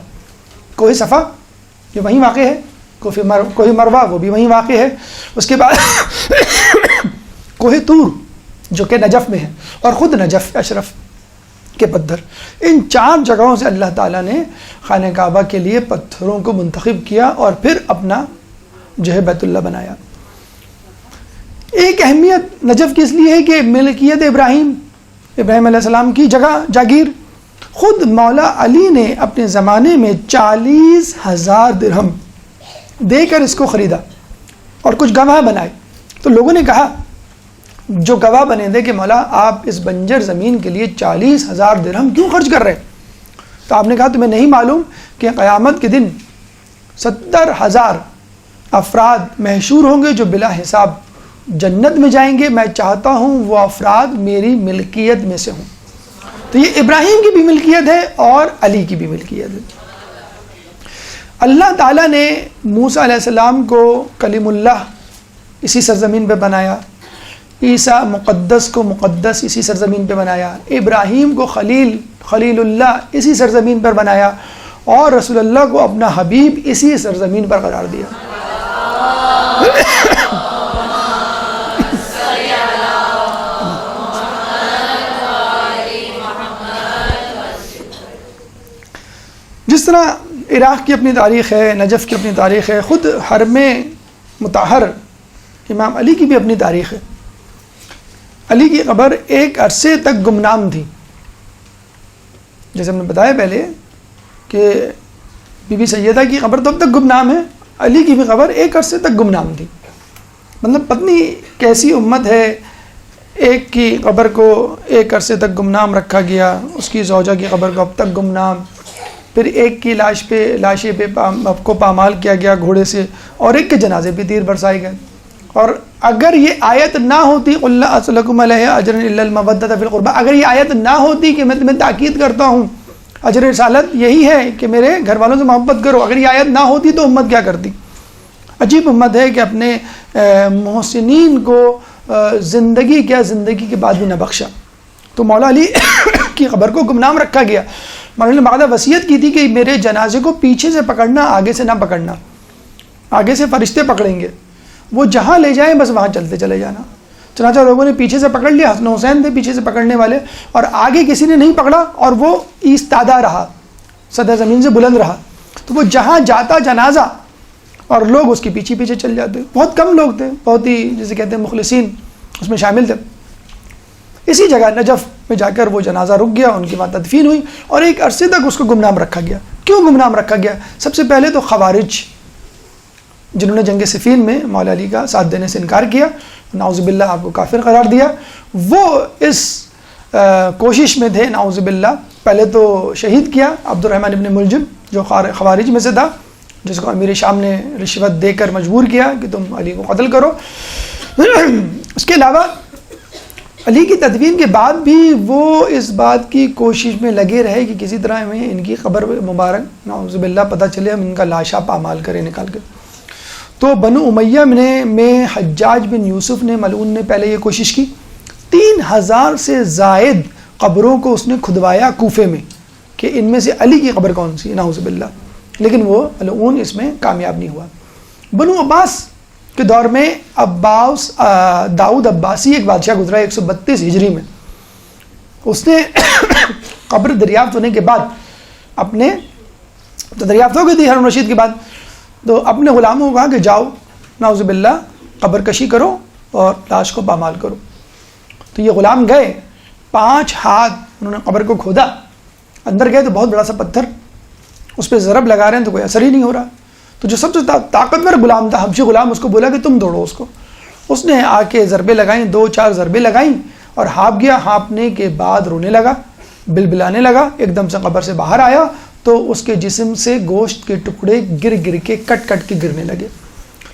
کوہ صفا جو وہیں واقع ہے, کوہ مروہ وہ بھی وہیں واقع ہے, اس کے بعد کوہ طور جو کہ نجف میں ہے, اور خود نجف اشرف کے پتھر. ان 4 جگہوں سے اللہ تعالیٰ نے خانہ کعبہ کے لیے پتھروں کو منتخب کیا اور پھر اپنا جو ہے بیت اللہ بنایا. ایک اہمیت نجف کی اس لیے ہے کہ ملکیت ابراہیم علیہ السلام کی جگہ جاگیر. خود مولا علی نے اپنے زمانے میں 40,000 درہم دے کر اس کو خریدا اور کچھ گواہ بنائے. تو لوگوں نے کہا, جو گواہ بنے تھے کہ مولا آپ اس بنجر زمین کے لیے 40,000 درہم کیوں خرچ کر رہے ہیں؟ تو آپ نے کہا تمہیں نہیں معلوم کہ قیامت کے دن 70,000 افراد محشور ہوں گے جو بلا حساب جنت میں جائیں گے، میں چاہتا ہوں وہ افراد میری ملکیت میں سے ہوں. تو یہ ابراہیم کی بھی ملکیت ہے اور علی کی بھی ملکیت ہے. اللہ تعالیٰ نے موسیٰ علیہ السلام کو کلیم اللہ اسی سرزمین پہ بنایا، عیسیٰ مقدس کو مقدس اسی سرزمین پہ بنایا، ابراہیم کو خلیل اللہ اسی سرزمین پر بنایا، اور رسول اللہ کو اپنا حبیب اسی سرزمین پر قرار دیا. جس طرح عراق کی اپنی تاریخ ہے، نجف کی اپنی تاریخ ہے، خود حرم مطہر امام علی کی بھی اپنی تاریخ ہے. علی کی قبر ایک عرصے تک گمنام تھی. جیسے ہم نے بتایا پہلے کہ بی بی سیدہ کی قبر تو اب تک گمنام ہے، علی کی بھی قبر ایک عرصے تک گمنام تھی. مطلب پتنی کیسی امت ہے، ایک کی قبر کو ایک عرصے تک گمنام رکھا گیا، اس کی زوجہ کی قبر کو اب تک گمنام، پھر ایک کی لاشیں پہ کو پامال کیا گیا گھوڑے سے، اور ایک کے جنازے پہ تیر برسائے گئے. اور اگر یہ آیت نہ ہوتی قُلْ لَا أَسْأَلُكُمْ عَلَيْهِ أَجْرًا إِلَّا الْمَوَدَّةَ فِي الْقُرْبَى، اگر یہ آیت نہ ہوتی کہ میں تمہیں تاکید کرتا ہوں، اجر رسالت یہی ہے کہ میرے گھر والوں سے محبت کرو، اگر یہ آیت نہ ہوتی تو امت کیا کرتی. عجیب امت ہے کہ اپنے محسنین کو زندگی کے بعد بھی نہ بخشا. تو مولا علی کی قبر کو گمنام رکھا گیا. مولا نے بعد وصیت کی تھی کہ میرے جنازے کو پیچھے سے پکڑنا، آگے سے نہ پکڑنا، آگے سے فرشتے پکڑیں گے، وہ جہاں لے جائیں بس وہاں چلتے چلے جانا. چنانچہ لوگوں نے پیچھے سے پکڑ لیا، حسن حسین تھے پیچھے سے پکڑنے والے، اور آگے کسی نے نہیں پکڑا اور وہ ایستادہ رہا، سطح زمین سے بلند رہا. تو وہ جہاں جاتا جنازہ اور لوگ اس کے پیچھے پیچھے چل جاتے. بہت کم لوگ تھے، بہت ہی جسے کہتے ہیں مخلصین اس میں شامل تھے. اسی جگہ نجف میں جا کر وہ جنازہ رک گیا، ان کی وہاں تدفین ہوئی، اور ایک عرصے تک اس کو گمنام رکھا گیا. کیوں گمنام رکھا گیا؟ سب سے پہلے تو خوارج، جنہوں نے جنگ صفین میں مولا علی کا ساتھ دینے سے انکار کیا، نعوذ باللہ آپ کو کافر قرار دیا، وہ اس کوشش میں تھے نعوذ باللہ. پہلے تو شہید کیا عبد الرحمن ابن ملجم جو خوارج میں سے تھا، جس کو امیر شام نے رشوت دے کر مجبور کیا کہ تم علی کو قتل کرو. اس کے علاوہ علی کی تدفین کے بعد بھی وہ اس بات کی کوشش میں لگے رہے کہ کسی طرح ہمیں ان کی قبر مبارک نعوذ باللہ پتہ چلے، ہم ان کا لاشا پامال کریں نکال کے. تو بنو امیہ میں حجاج بن یوسف نے ملعون نے پہلے یہ کوشش کی، 3000 سے زائد قبروں کو اس نے کھدوایا کوفے میں کہ ان میں سے علی کی قبر کون سی، نعوذ باللہ، لیکن وہ ملعون اس میں کامیاب نہیں ہوا. بنو عباس کے دور میں داؤد عباسی ایک بادشاہ گزرا 132 ہجری میں. اس نے قبر دریافت ہونے کے بعد اپنے تو دریافت ہو گئی تھی ہارون رشید کے بعد، تو اپنے غلاموں کو کہا کہ جاؤ نعوذ باللہ قبر کشی کرو اور لاش کو پامال کرو. تو یہ غلام گئے، 5 ہاتھ انہوں نے قبر کو کھودا، اندر گئے تو بہت بڑا سا پتھر، اس پہ ضرب لگا رہے ہیں تو کوئی اثر ہی نہیں ہو رہا. تو جو سب سے طاقتور غلام تھا حبشی غلام، اس کو بولا کہ تم دوڑو اس کو. اس نے آ کے ضربے لگائیں، 2-4 ضربے لگائیں اور ہانپ گیا. ہانپنے کے بعد رونے لگا، بلبلانے لگا، ایک دم سے قبر سے باہر آیا تو اس کے جسم سے گوشت کے ٹکڑے گر کے کٹ کے گرنے لگے.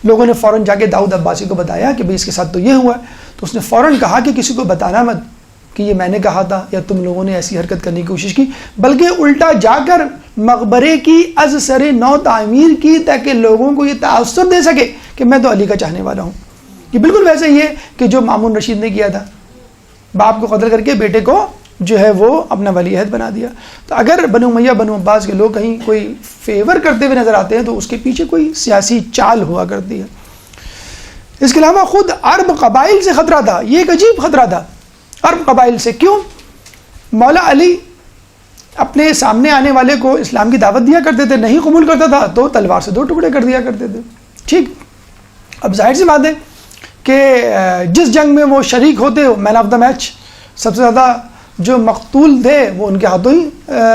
لوگوں نے فوراً جا کے داؤد عباسی کو بتایا کہ بھئی اس کے ساتھ تو یہ ہوا ہے. تو اس نے فوراً کہا کہ کسی کو بتانا مت کہ یہ میں نے کہا تھا یا تم لوگوں نے ایسی حرکت کرنے کی کوشش کی، بلکہ الٹا جا کر مقبرے کی از سر نو تعمیر کی تاکہ لوگوں کو یہ تاثر دے سکے کہ میں تو علی کا چاہنے والا ہوں. یہ بالکل ویسے ہی ہے کہ جو مامون رشید نے کیا تھا، باپ کو قتل کر کے بیٹے کو جو ہے وہ اپنا ولی عہد بنا دیا. تو اگر بنو امیہ بنو عباس کے لوگ کہیں کوئی فیور کرتے ہوئے نظر آتے ہیں تو اس کے پیچھے کوئی سیاسی چال ہوا کرتی ہے. اس کے علاوہ خود عرب قبائل سے خطرہ تھا. یہ ایک عجیب خطرہ تھا عرب قبائل سے. کیوں؟ مولا علی اپنے سامنے آنے والے کو اسلام کی دعوت دیا کرتے تھے، نہیں قبول کرتا تھا تو تلوار سے 2 ٹکڑے کر دیا کرتے تھے. ٹھیک، اب ظاہر سی بات ہے کہ جس جنگ میں وہ شریک ہوتے مین آف دا میچ، سب سے زیادہ جو مقتول تھے وہ ان کے ہاتھوں ہی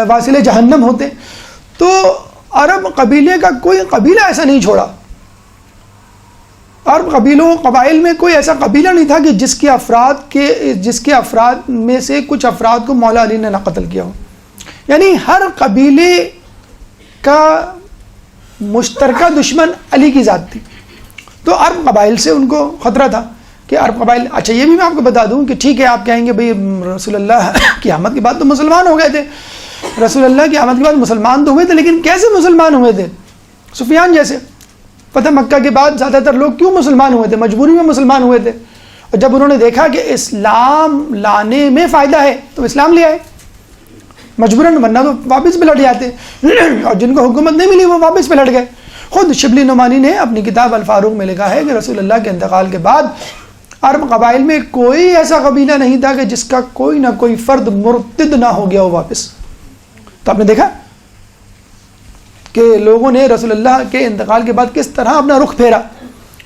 واصل جہنم ہوتے. تو عرب قبیلے کا کوئی قبیلہ ایسا نہیں چھوڑا. عرب قبائل میں کوئی ایسا قبیلہ نہیں تھا کہ جس کے افراد میں سے کچھ افراد کو مولا علی نے نہ قتل کیا ہو. یعنی ہر قبیلے کا مشترکہ دشمن علی کی ذات تھی. تو عرب قبائل سے ان کو خطرہ تھا کہ عرب قبائل، اچھا یہ بھی میں آپ کو بتا دوں کہ ٹھیک ہے آپ کہیں گے بھئی رسول اللہ کی آمد کے بعد تو مسلمان ہو گئے تھے، رسول اللہ کی آمد کے بعد مسلمان تو ہوئے تھے، لیکن کیسے مسلمان ہوئے تھے؟ سفیان جیسے فتح مکہ کے بعد زیادہ تر لوگ کیوں مسلمان ہوئے تھے؟ مجبوری میں مسلمان ہوئے تھے، اور جب انہوں نے دیکھا کہ اسلام لانے میں فائدہ ہے تو اسلام لے آئے مجبوراً، ورنہ تو واپس پلٹ جاتے، اور جن کو حکومت نہیں ملی وہ واپس پلٹ گئے۔ خود شبلی نعمانی نے اپنی کتاب الفاروق میں لکھا ہے کہ رسول اللہ کے انتقال کے بعد عرب قبائل میں کوئی ایسا قبیلہ نہیں تھا کہ جس کا کوئی نہ کوئی فرد مرتد نہ ہو گیا ہو واپس۔ تو آپ نے دیکھا کہ لوگوں نے رسول اللہ کے انتقال کے بعد کس طرح اپنا رخ پھیرا،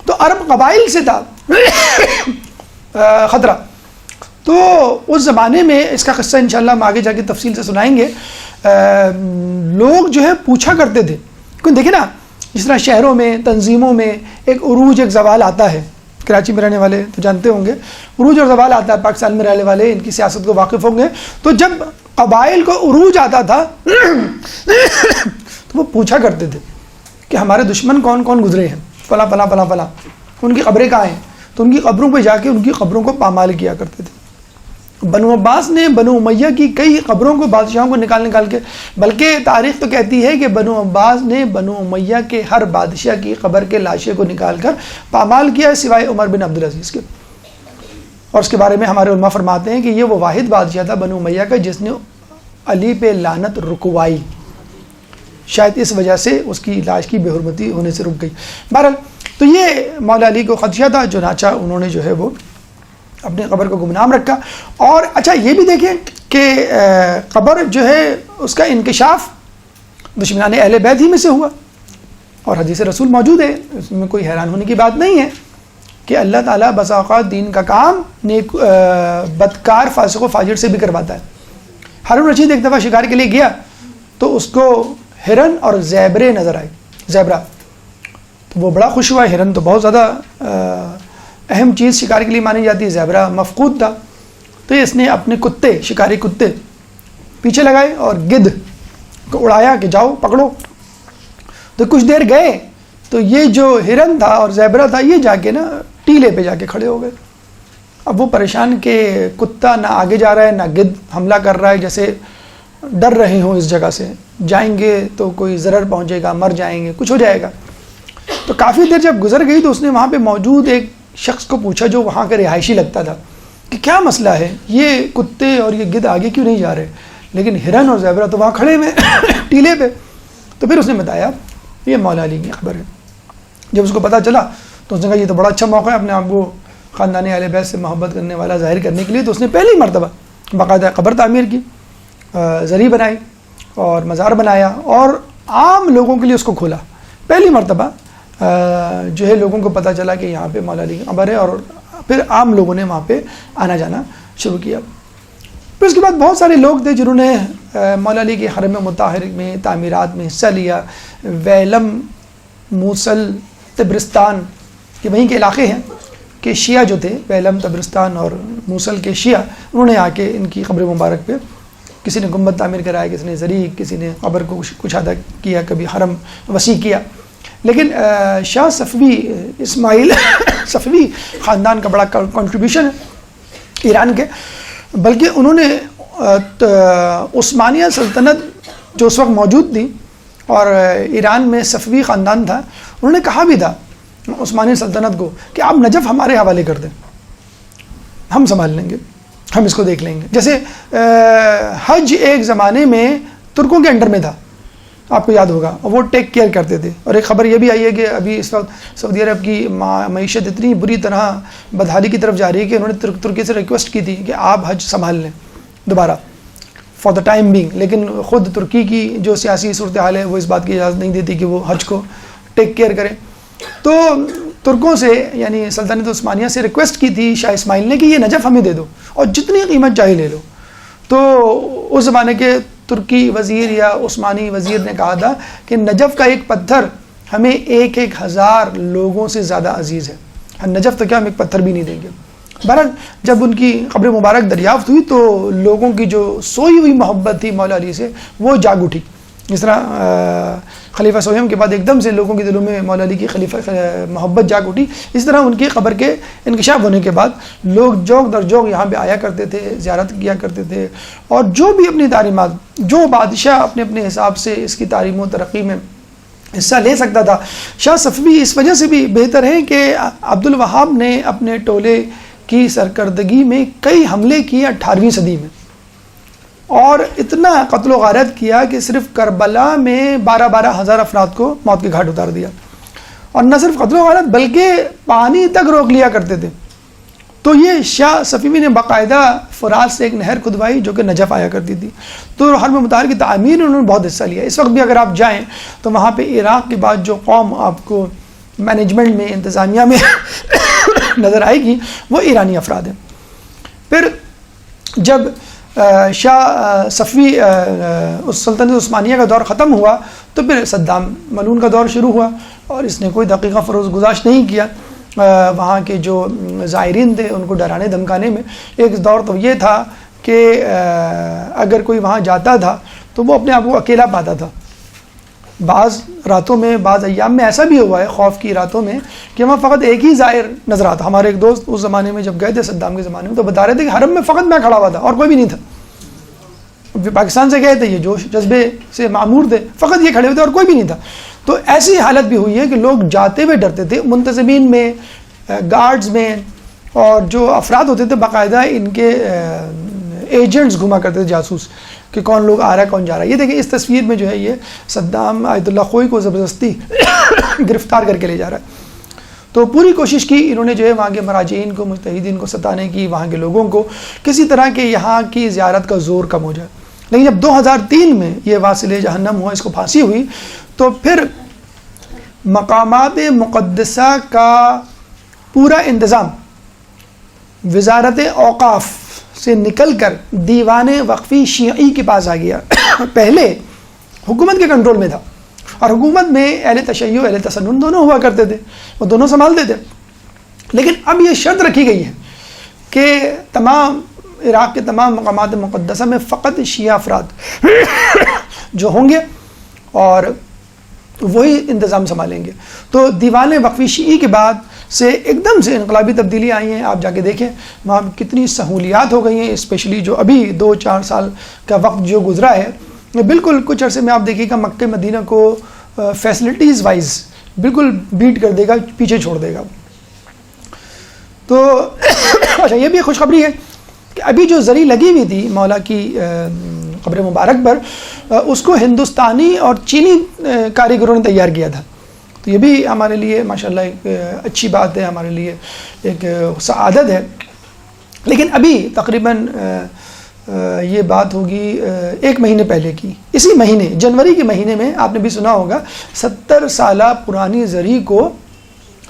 تو عرب قبائل سے تھا خطرہ۔ تو اس زمانے میں اس کا قصہ انشاءاللہ ہم آگے جا کے تفصیل سے سنائیں گے، لوگ جو ہے پوچھا کرتے تھے، کیونکہ دیکھیں نا جس طرح شہروں میں تنظیموں میں ایک عروج ایک زوال آتا ہے، کراچی میں رہنے والے تو جانتے ہوں گے عروج اور زوال آتا ہے، پاکستان میں رہنے والے ان کی سیاست کو واقف ہوں گے، تو جب قبائل کو عروج آتا تھا تو وہ پوچھا کرتے تھے کہ ہمارے دشمن کون کون گزرے ہیں، فلاں فلاں فلاں فلاں، ان کی قبریں کہاں ہیں، تو ان کی قبروں پہ جا کے ان کی قبروں کو پامال کیا کرتے تھے۔ بنو عباس نے بنو امیہ کی کئی قبروں کو بادشاہوں کو نکال کے، بلکہ تاریخ تو کہتی ہے کہ بنو عباس نے بنو امیہ کے ہر بادشاہ کی قبر کے لاشیں کو نکال کر پامال کیا سوائے عمر بن عبدالعزیز کے، اور اس کے بارے میں ہمارے علماء فرماتے ہیں کہ یہ وہ واحد بادشاہ تھا بنو امیہ کا جس نے علی پہ لعنت رکوائی، شاید اس وجہ سے اس کی لاش کی بے حرمتی ہونے سے رک گئی۔ بہرحال تو یہ مولا علی کو خدشہ تھا، چنانچہ انہوں نے جو ہے وہ اپنی قبر کو گمنام رکھا۔ اور اچھا یہ بھی دیکھیں کہ قبر جو ہے اس کا انکشاف دشمنان اہل بیت ہی میں سے ہوا، اور حدیث رسول موجود ہے، اس میں کوئی حیران ہونے کی بات نہیں ہے کہ اللہ تعالیٰ بسا اوقات دین کا کام نیک بدکار فاسق و فاجر سے بھی کرواتا ہے۔ ہارون رشید ایک دفعہ شکار کے لیے گیا تو اس کو ہرن اور زیبرے نظر آئے، زیبرا، تو وہ بڑا خوش ہوا۔ ہرن تو بہت زیادہ اہم چیز شکار کے لیے مانی جاتی ہے، زیبرا مفقود تھا، تو اس نے اپنے کتے، شکاری کتے پیچھے لگائے اور گدھ کو اڑایا کہ جاؤ پکڑو، تو کچھ دیر گئے تو یہ جو ہرن تھا اور زیبرا تھا یہ جا کے نا ٹیلے پہ جا کے کھڑے ہو گئے۔ اب وہ پریشان کہ کتا نہ آگے جا رہا ہے نہ گدھ حملہ کر رہا ہے، جیسے ڈر رہے ہوں اس جگہ سے، جائیں گے تو کوئی ضرر پہنچے گا، مر جائیں گے، کچھ ہو جائے گا۔ تو کافی دیر جب گزر گئی تو اس نے وہاں پہ موجود ایک شخص کو پوچھا جو وہاں کا رہائشی لگتا تھا کہ کیا مسئلہ ہے، یہ کتے اور یہ گدھ آگے کیوں نہیں جا رہے، لیکن ہرن اور زیبرا تو وہاں کھڑے ہوئے ٹیلے پہ۔ تو پھر اس نے بتایا یہ مولا علی کی خبر ہے۔ جب اس کو پتہ چلا تو اس نے کہا یہ تو بڑا اچھا موقع ہے اپنے آپ کو خاندان اہل بیت سے محبت کرنے والا ظاہر کرنے کے لیے، تو اس نے پہلی مرتبہ باقاعدہ قبر تعمیر کی، زری بنائی اور مزار بنایا، اور عام لوگوں کے لیے اس کو کھولا۔ پہلی مرتبہ جو ہے لوگوں کو پتہ چلا کہ یہاں پہ مولا علی کی قبر ہے، اور پھر عام لوگوں نے وہاں پہ آنا جانا شروع کیا۔ پھر اس کے بعد بہت سارے لوگ تھے جنہوں نے مولا علی کے حرم مطہر میں تعمیرات میں حصہ لیا۔ ویلم، موصل، طبرستان، یہ وہیں کے علاقے ہیں کہ شیعہ جو تھے، ویلم، طبرستان اور موصل کے شیعہ، انہوں نے آ کے ان کی قبر مبارک پہ کسی نے گنبد تعمیر کرایا، کسی نے زری، کسی نے قبر کو کشادہ کیا، کبھی حرم وسیع کیا۔ لیکن شاہ صفوی اسماعیل صفوی خاندان کا بڑا کنٹریبیوشن ہے ایران کے، بلکہ انہوں نے عثمانیہ سلطنت جو اس وقت موجود تھی اور ایران میں صفوی خاندان تھا، انہوں نے کہا بھی تھا عثمانیہ سلطنت کو کہ آپ نجف ہمارے حوالے کر دیں، ہم سنبھال لیں گے، ہم اس کو دیکھ لیں گے۔ جیسے حج ایک زمانے میں ترکوں کے انڈر میں تھا، آپ کو یاد ہوگا، اور وہ ٹیک کیئر کرتے تھے۔ اور ایک خبر یہ بھی آئی ہے کہ ابھی اس وقت سعودی عرب کی معیشت اتنی بری طرح بدحالی کی طرف جا رہی ہے کہ انہوں نے ترکی سے ریکویسٹ کی تھی کہ آپ حج سنبھال لیں دوبارہ فار دا ٹائم بینگ، لیکن خود ترکی کی جو سیاسی صورتحال ہے وہ اس بات کی اجازت نہیں دیتی کہ وہ حج کو ٹیک کیئر کریں۔ تو ترکوں سے یعنی سلطنت عثمانیہ سے ریکویسٹ کی تھی شاہ اسماعیل نے کہ یہ نجف ہمیں دے دو اور جتنی قیمت چاہیے لے لو۔ تو اس زمانے کے ترکی وزیر یا عثمانی وزیر نے کہا تھا کہ نجف کا ایک پتھر ہمیں 1,000 لوگوں سے زیادہ عزیز ہے، نجف تو کیا ہم ایک پتھر بھی نہیں دیں گے۔ بہرحال جب ان کی قبر مبارک دریافت ہوئی تو لوگوں کی جو سوئی ہوئی محبت تھی مولا علی سے وہ جاگ اٹھی۔ جس طرح خلیفہ سویم کے بعد ایک دم سے لوگوں کے دلوں میں مولا علی کی خلیفہ محبت جاگ اٹھی. اس طرح ان کی قبر کے انکشاف ہونے کے بعد لوگ جوق در جوق یہاں پہ آیا کرتے تھے, زیارت کیا کرتے تھے, اور جو بھی اپنی تعلیمات, جو بادشاہ اپنے اپنے حساب سے اس کی تعلیم و ترقی میں حصہ لے سکتا تھا. شاہ صفوی اس وجہ سے بھی بہتر ہیں کہ عبد الوہاب نے اپنے ٹولے کی سرکردگی میں کئی حملے کیے 18ویں صدی میں, اور اتنا قتل و غارت کیا کہ صرف کربلا میں 12 ہزار افراد کو موت کے گھاٹ اتار دیا. اور نہ صرف قتل و غارت بلکہ پانی تک روک لیا کرتے تھے. تو یہ شاہ صفوی نے باقاعدہ فرات سے ایک نہر کھدوائی جو کہ نجف آیا کرتی تھی. تو حرم مطہر کی تعمیر میں انہوں نے بہت حصہ لیا. اس وقت بھی اگر آپ جائیں تو وہاں پہ عراق کے بعد جو قوم آپ کو مینجمنٹ میں, انتظامیہ میں نظر آئے گی وہ ایرانی افراد ہیں. پھر جب شاہ صفوی سلطنت عثمانیہ کا دور ختم ہوا تو پھر صدام ملعون کا دور شروع ہوا, اور اس نے کوئی دقیقہ فروز گزاشت نہیں کیا وہاں کے جو زائرین تھے ان کو ڈرانے دھمکانے میں. ایک دور تو یہ تھا کہ اگر کوئی وہاں جاتا تھا تو وہ اپنے آپ کو اکیلا پاتا تھا. بعض راتوں میں, بعض ایام میں ایسا بھی ہوا ہے خوف کی راتوں میں کہ وہاں فقط ایک ہی زائر نظر آتا. ہمارے ایک دوست اس زمانے میں جب گئے تھے صدام کے زمانے میں تو بتا رہے تھے کہ حرم میں فقط میں کھڑا ہوا تھا اور کوئی بھی نہیں تھا. پاکستان سے گئے تھے, یہ جوش جذبے سے معمور تھے, فقط یہ کھڑے ہوئے تھے اور کوئی بھی نہیں تھا. تو ایسی حالت بھی ہوئی ہے کہ لوگ جاتے ہوئے ڈرتے تھے. منتظمین میں, گارڈز میں, اور جو افراد ہوتے تھے باقاعدہ ان کے ایجنٹس گھما کرتے تھے, جاسوس, کہ کون لوگ آ رہا ہے کون جا رہا ہے. یہ دیکھیں اس تصویر میں جو ہے یہ صدام آیت اللہ خوئی کو زبردستی گرفتار کر کے لے جا رہا ہے. تو پوری کوشش کی انہوں نے جو ہے وہاں کے مراجعین کو, مجتہدین کو ستانے کی, وہاں کے لوگوں کو کسی طرح کے یہاں کی زیارت کا زور کم ہو جائے. لیکن جب 2003 میں یہ واصل جہنم ہوا, اس کو پھانسی ہوئی, تو پھر مقامات مقدسہ کا پورا انتظام وزارت اوقاف سے نکل کر دیوان وقفی شیعی کے پاس آ گیا. پہلے حکومت کے کنٹرول میں تھا, اور حکومت میں اہل تشیع اہل تسنن دونوں ہوا کرتے تھے, وہ دونوں سنبھالتے تھے. لیکن اب یہ شرط رکھی گئی ہے کہ تمام عراق کے تمام مقامات مقدسہ میں فقط شیعہ افراد جو ہوں گے اور وہی انتظام سنبھالیں گے. تو دیوان وقفی شیعی کے بعد سے ایک دم سے انقلابی تبدیلی آئی ہیں. آپ جا کے دیکھیں وہاں کتنی سہولیات ہو گئی ہیں, اسپیشلی جو ابھی 2-4 سال کا وقت جو گزرا ہے, بالکل کچھ عرصے میں آپ دیکھیے گا مکہ مدینہ کو فیسلٹیز وائز بالکل بیٹ کر دے گا, پیچھے چھوڑ دے گا. تو اچھا یہ بھی خوشخبری ہے کہ ابھی جو زری لگی ہوئی تھی مولا کی قبر مبارک پر, اس کو ہندوستانی اور چینی کاریگروں نے تیار کیا تھا. تو یہ بھی ہمارے لیے ماشاءاللہ ایک اچھی بات ہے, ہمارے لیے ایک سعادت ہے. لیکن ابھی تقریباً یہ بات ہوگی 1 مہینے پہلے کی, اسی مہینے جنوری کے مہینے میں آپ نے بھی سنا ہوگا 70 سالہ پرانی زری کو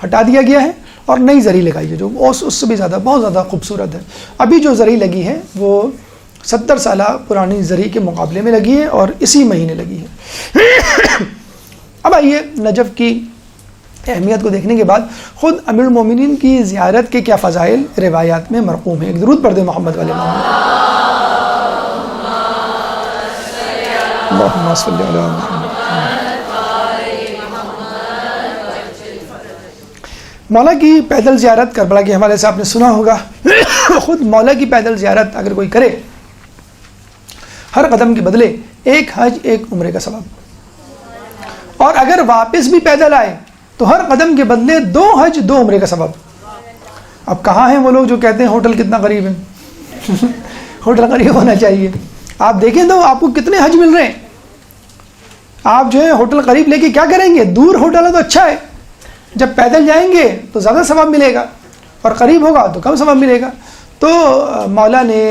ہٹا دیا گیا ہے اور نئی زری لگائی ہے جو اس سے بھی زیادہ بہت زیادہ خوبصورت ہے. ابھی جو زری لگی ہے وہ 70 سالہ پرانی زری کے مقابلے میں لگی ہے اور اسی مہینے لگی ہے. اب آئیے نجف کی اہمیت کو دیکھنے کے بعد خود امیر المومنین کی زیارت کے کیا فضائل روایات میں مرقوم ہیں. ایک درود پڑھ دیں محمد والے محمد. اللہم صلی علی محمد. مولا کی پیدل زیارت کربلا کے حوالے سے آپ نے سنا ہوگا. خود مولا کی پیدل زیارت اگر کوئی کرے, ہر قدم کے بدلے 1 حج 1 عمرے کا ثواب, اور اگر واپس بھی پیدل آئے تو ہر قدم کے بدلے 2 حج 2 عمرے کا ثواب. اب کہاں ہیں وہ لوگ جو کہتے ہیں ہوٹل کتنا قریب ہے؟ ہوٹل قریب ہونا چاہیے. آپ دیکھیں تو آپ کو کتنے حج مل رہے ہیں. آپ جو ہے ہوٹل قریب لے کے کیا کریں گے؟ دور ہوٹل ہے تو اچھا ہے, جب پیدل جائیں گے تو زیادہ ثواب ملے گا, اور قریب ہوگا تو کم ثواب ملے گا. تو مولا نے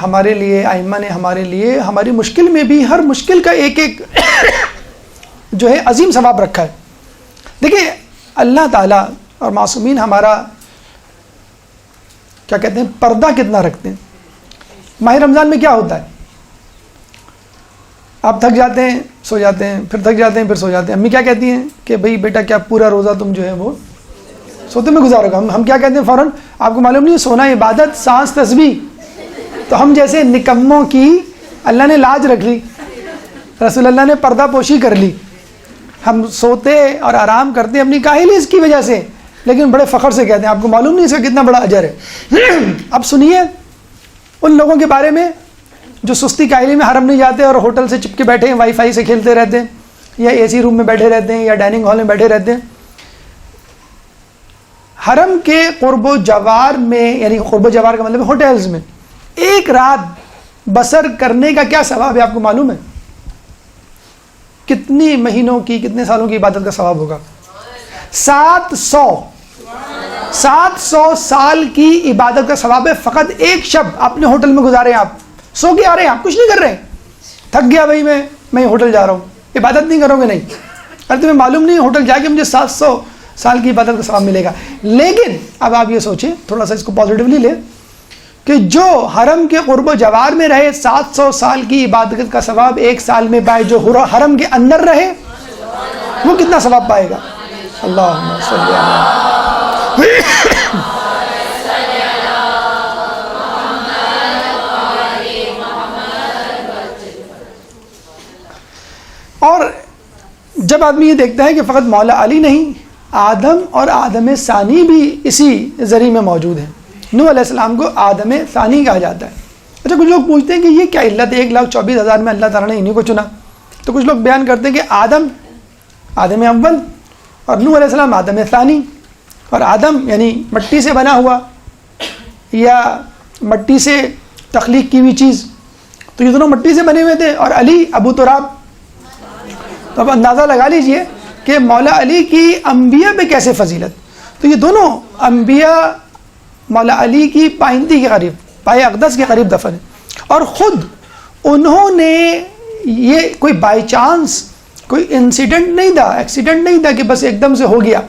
ہمارے لیے, ائمہ نے ہمارے لیے ہماری مشکل میں بھی ہر مشکل کا ایک جو ہے عظیم ثواب رکھا ہے. دیکھیں اللہ تعالیٰ اور معصومین ہمارا کیا کہتے ہیں پردہ کتنا رکھتے ہیں. ماہ رمضان میں کیا ہوتا ہے, آپ تھک جاتے ہیں سو جاتے ہیں, پھر تھک جاتے ہیں پھر سو جاتے ہیں. امی کیا کہتی ہیں کہ بھئی بیٹا کیا پورا روزہ تم جو ہے وہ سوتے میں گزارو گا. ہم کیا کہتے ہیں فوراً, آپ کو معلوم نہیں سونا عبادت سانس تسبیح. تو ہم جیسے نکموں کی اللہ نے لاج رکھ لی, رسول اللہ نے پردہ پوشی کر لی, ہم سوتے اور آرام کرتے ہیں اپنی کاہلی اس کی وجہ سے، لیکن بڑے فخر سے کہتے ہیں آپ کو معلوم نہیں اس کا کتنا بڑا اجر ہے۔ اب سنیے ان لوگوں کے بارے میں جو سستی کاہلی میں حرم نہیں جاتے اور ہوٹل سے چپکے بیٹھے ہیں، وائی فائی سے کھیلتے رہتے ہیں، یا اے سی روم میں بیٹھے رہتے ہیں، یا ڈائننگ ہال میں بیٹھے رہتے ہیں۔ حرم کے قرب و جوار میں، یعنی قرب و جوار کا مطلب ہوٹلز میں ایک رات بسر کرنے کا کیا ثواب ہے آپ کو معلوم ہے؟ کتنی مہینوں کی، کتنے سالوں کی عبادت کا ثواب ہوگا؟ 700 سال کی عبادت کا ثواب ہے۔ فقط ایک شب اپنے ہوٹل میں گزارے ہیں، آپ سو کے آ رہے ہیں، آپ کچھ نہیں کر رہے ہیں، تھک گیا بھائی میں ہوٹل جا رہا ہوں، عبادت نہیں کرو گے؟ نہیں، اگر تمہیں معلوم نہیں ہوٹل جا کے مجھے 700 سال کی عبادت کا ثواب ملے گا۔ لیکن اب آپ یہ سوچیں، تھوڑا سا اس کو پازیٹیولی لیں، کہ جو حرم کے قرب و جوار میں رہے 700 سال کی عبادت کا ثواب ایک سال میں پائے، جو حرم کے اندر رہے وہ کتنا ثواب پائے گا؟ اللہم صلی اور جب آدمی یہ دیکھتا ہے کہ فقط مولا علی نہیں، آدم اور آدم ثانی بھی اسی ذریعے میں موجود ہیں۔ نوح علیہ السلام کو آدم ثانی کہا جاتا ہے۔ اچھا، کچھ لوگ پوچھتے ہیں کہ یہ کیا علت ہے 1,24,000 میں اللہ تعالیٰ نے انہیں کو چنا؟ تو کچھ لوگ بیان کرتے ہیں کہ آدم اول اور نوح علیہ السلام آدم ثانی، اور آدم یعنی مٹی سے بنا ہوا یا مٹی سے تخلیق کی ہوئی چیز، تو یہ دونوں مٹی سے بنے ہوئے تھے، اور علی ابو تراب۔ تو اب اندازہ لگا لیجئے کہ مولا علی کی انبیاء پہ کیسے فضیلت۔ تو یہ دونوں انبیاء مولا علی کی پائندی کے قریب، پائے اقدس کے قریب دفن ہے، اور خود انہوں نے یہ کوئی بائی چانس، کوئی انسیڈنٹ نہیں تھا، ایکسیڈنٹ نہیں تھا کہ بس ایک دم سے ہو گیا،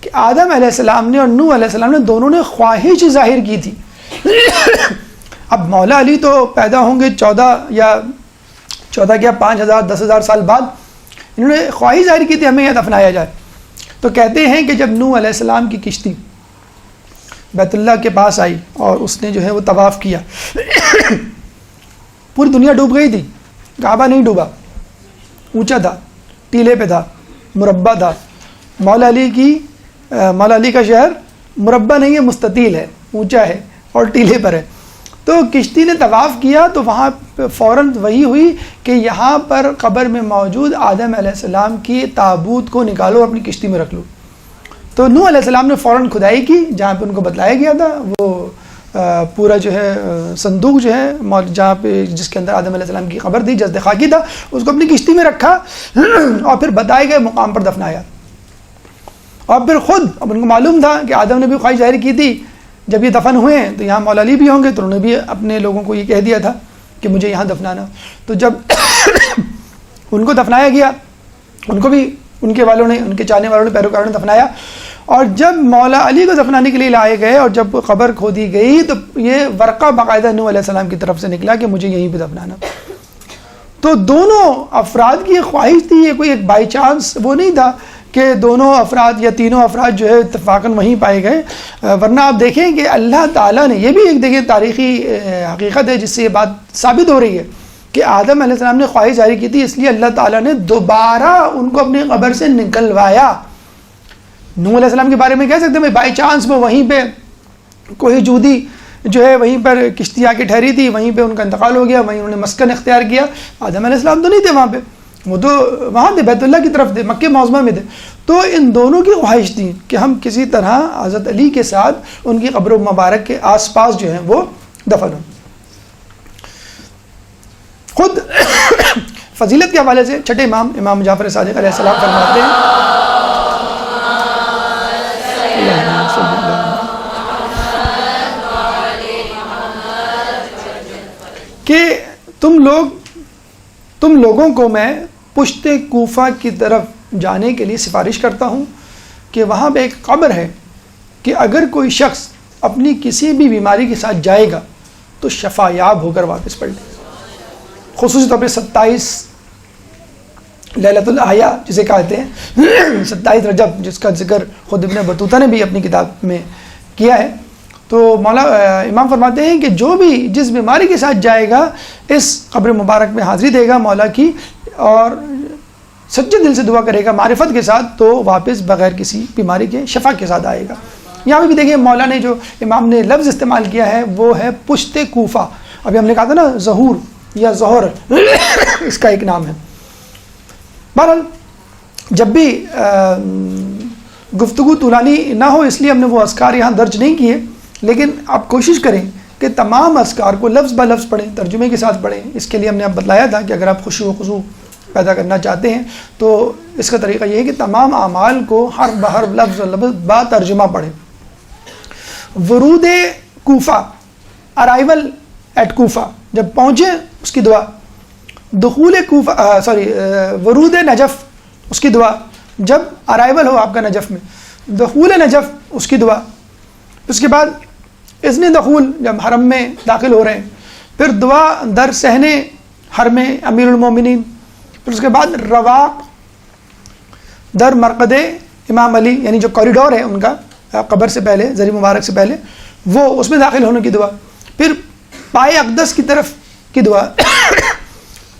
کہ آدم علیہ السلام نے اور نوح علیہ السلام نے دونوں نے خواہش ظاہر کی تھی۔ اب مولا علی تو پیدا ہوں گے 14 کیا 5,000 10,000 سال بعد، انہوں نے خواہش ظاہر کی تھی ہمیں یہاں دفنایا جائے۔ تو کہتے ہیں کہ جب نوح علیہ السلام کی کشتی بیت اللہ کے پاس آئی اور اس نے جو ہے وہ طواف کیا، پوری دنیا ڈوب گئی تھی، کعبہ نہیں ڈوبا، اونچا تھا، ٹیلے پہ تھا، مربع تھا۔ مولا علی کا شہر مربع نہیں ہے، مستطیل ہے، اونچا ہے اور ٹیلے پر ہے۔ تو کشتی نے طواف کیا تو وہاں فوراً وہی ہوئی کہ یہاں پر قبر میں موجود آدم علیہ السلام کی تابوت کو نکالو اور اپنی کشتی میں رکھ لو۔ تو نوح علیہ السلام نے فوراً کھدائی کی جہاں پہ ان کو بتلایا گیا تھا، وہ پورا جو ہے صندوق جو ہے جہاں پہ جس کے اندر آدم علیہ السلام کی قبر تھی، جسد خاکی تھا، اس کو اپنی کشتی میں رکھا اور پھر بتائے گئے مقام پر دفنایا۔ اور پھر خود اب ان کو معلوم تھا کہ آدم نے بھی خواہش ظاہر کی تھی جب یہ دفن ہوئے ہیں تو یہاں مولا علی بھی ہوں گے، تو انہوں نے بھی اپنے لوگوں کو یہ کہہ دیا تھا کہ مجھے یہاں دفنانا۔ تو جب ان کو دفنایا گیا، ان کو بھی ان کے والوں نے، ان کے چاہنے والوں نے، پیروکاروں نے دفنایا، اور جب مولا علی کو دفنانے کے لیے لائے گئے اور جب قبر کھودی گئی تو یہ ورقہ باقاعدہ نوح علیہ السلام کی طرف سے نکلا کہ مجھے یہیں پہ دفنانا۔ تو دونوں افراد کی خواہش تھی، یہ کوئی ایک بائی چانس وہ نہیں تھا کہ دونوں افراد یا تینوں افراد جو ہے اتفاقاً وہیں پائے گئے۔ ورنہ آپ دیکھیں کہ اللہ تعالیٰ نے، یہ بھی ایک دیکھیں تاریخی حقیقت ہے جس سے یہ بات ثابت ہو رہی ہے کہ آدم علیہ السلام نے خواہش ظاہر کی تھی، اس لیے اللہ تعالیٰ نے دوبارہ ان کو اپنی قبر سے نکلوایا۔ نوح علیہ السلام کے بارے میں کہہ سکتے ہیں بائی چانس وہ وہیں پہ کوئی جودی جو ہے وہیں پر کشتی آ کے ٹھہری تھی، وہیں پہ ان کا انتقال ہو گیا، وہیں انہوں نے مسکن اختیار کیا۔ آدم علیہ السلام تو نہیں تھے وہاں پہ، وہ تو وہاں تھے، بیت اللہ کی طرف تھے، مکہ معظمہ میں تھے۔ تو ان دونوں کی خواہش تھی کہ ہم کسی طرح حضرت علی کے ساتھ ان کی قبر مبارک کے آس پاس جو ہیں وہ دفن ہوں۔ خود فضیلت کے حوالے سے چھٹے امام جعفر صادق علیہ السلام فرماتے ہیں کہ تم لوگوں کو میں پشت کوفہ کی طرف جانے کے لیے سفارش کرتا ہوں کہ وہاں پہ ایک قبر ہے کہ اگر کوئی شخص اپنی کسی بھی بیماری کے ساتھ جائے گا تو شفا یاب ہو کر واپس پلٹے گا۔ خصوصی طور پہ 27 لیلۃ الاحیاء جسے کہتے ہیں، 27 رجب، جس کا ذکر خود ابن بطوطہ نے بھی اپنی کتاب میں کیا ہے۔ تو مولا امام فرماتے ہیں کہ جو بھی جس بیماری کے ساتھ جائے گا اس قبر مبارک میں حاضری دے گا مولا کی، اور سچے دل سے دعا کرے گا معرفت کے ساتھ تو واپس بغیر کسی بیماری کے شفا کے ساتھ آئے گا. یہاں پہ بھی دیکھیں مولا نے جو امام نے لفظ استعمال کیا ہے وہ ہے پشت کوفہ. ابھی ہم نے کہا تھا نا ظہور یا ظہر اس کا ایک نام ہے. بہرحال جب بھی گفتگو طولانی نہ ہو اس لیے ہم نے وہ اذکار یہاں درج نہیں کیے، لیکن آپ کوشش کریں کہ تمام اذکار کو لفظ بہ لفظ پڑھیں، ترجمے کے ساتھ پڑھیں. اس کے لیے ہم نے اب بتلایا تھا کہ اگر آپ خشوع و خضوع پیدا کرنا چاہتے ہیں تو اس کا طریقہ یہ ہے کہ تمام اعمال کو حرف بحرف لفظ با ترجمہ پڑھیں. ورود کوفہ، ارائیول ایٹ کوفہ، جب پہنچے اس کی دعا. دخول کوفہ ورود نجف اس کی دعا، جب ارائیول ہو آپ کا نجف میں. دخول نجف اس کی دعا. اس کے بعد اذن دخول جب حرم میں داخل ہو رہے ہیں، پھر دعا در صحن حرم امیر المومنین. پھر اس کے بعد رواق در مرقد امام علی، یعنی جو کوریڈور ہے ان کا قبر سے پہلے، زری مبارک سے پہلے، وہ اس میں داخل ہونے کی دعا. پھر پائے اقدس کی طرف کی دعا.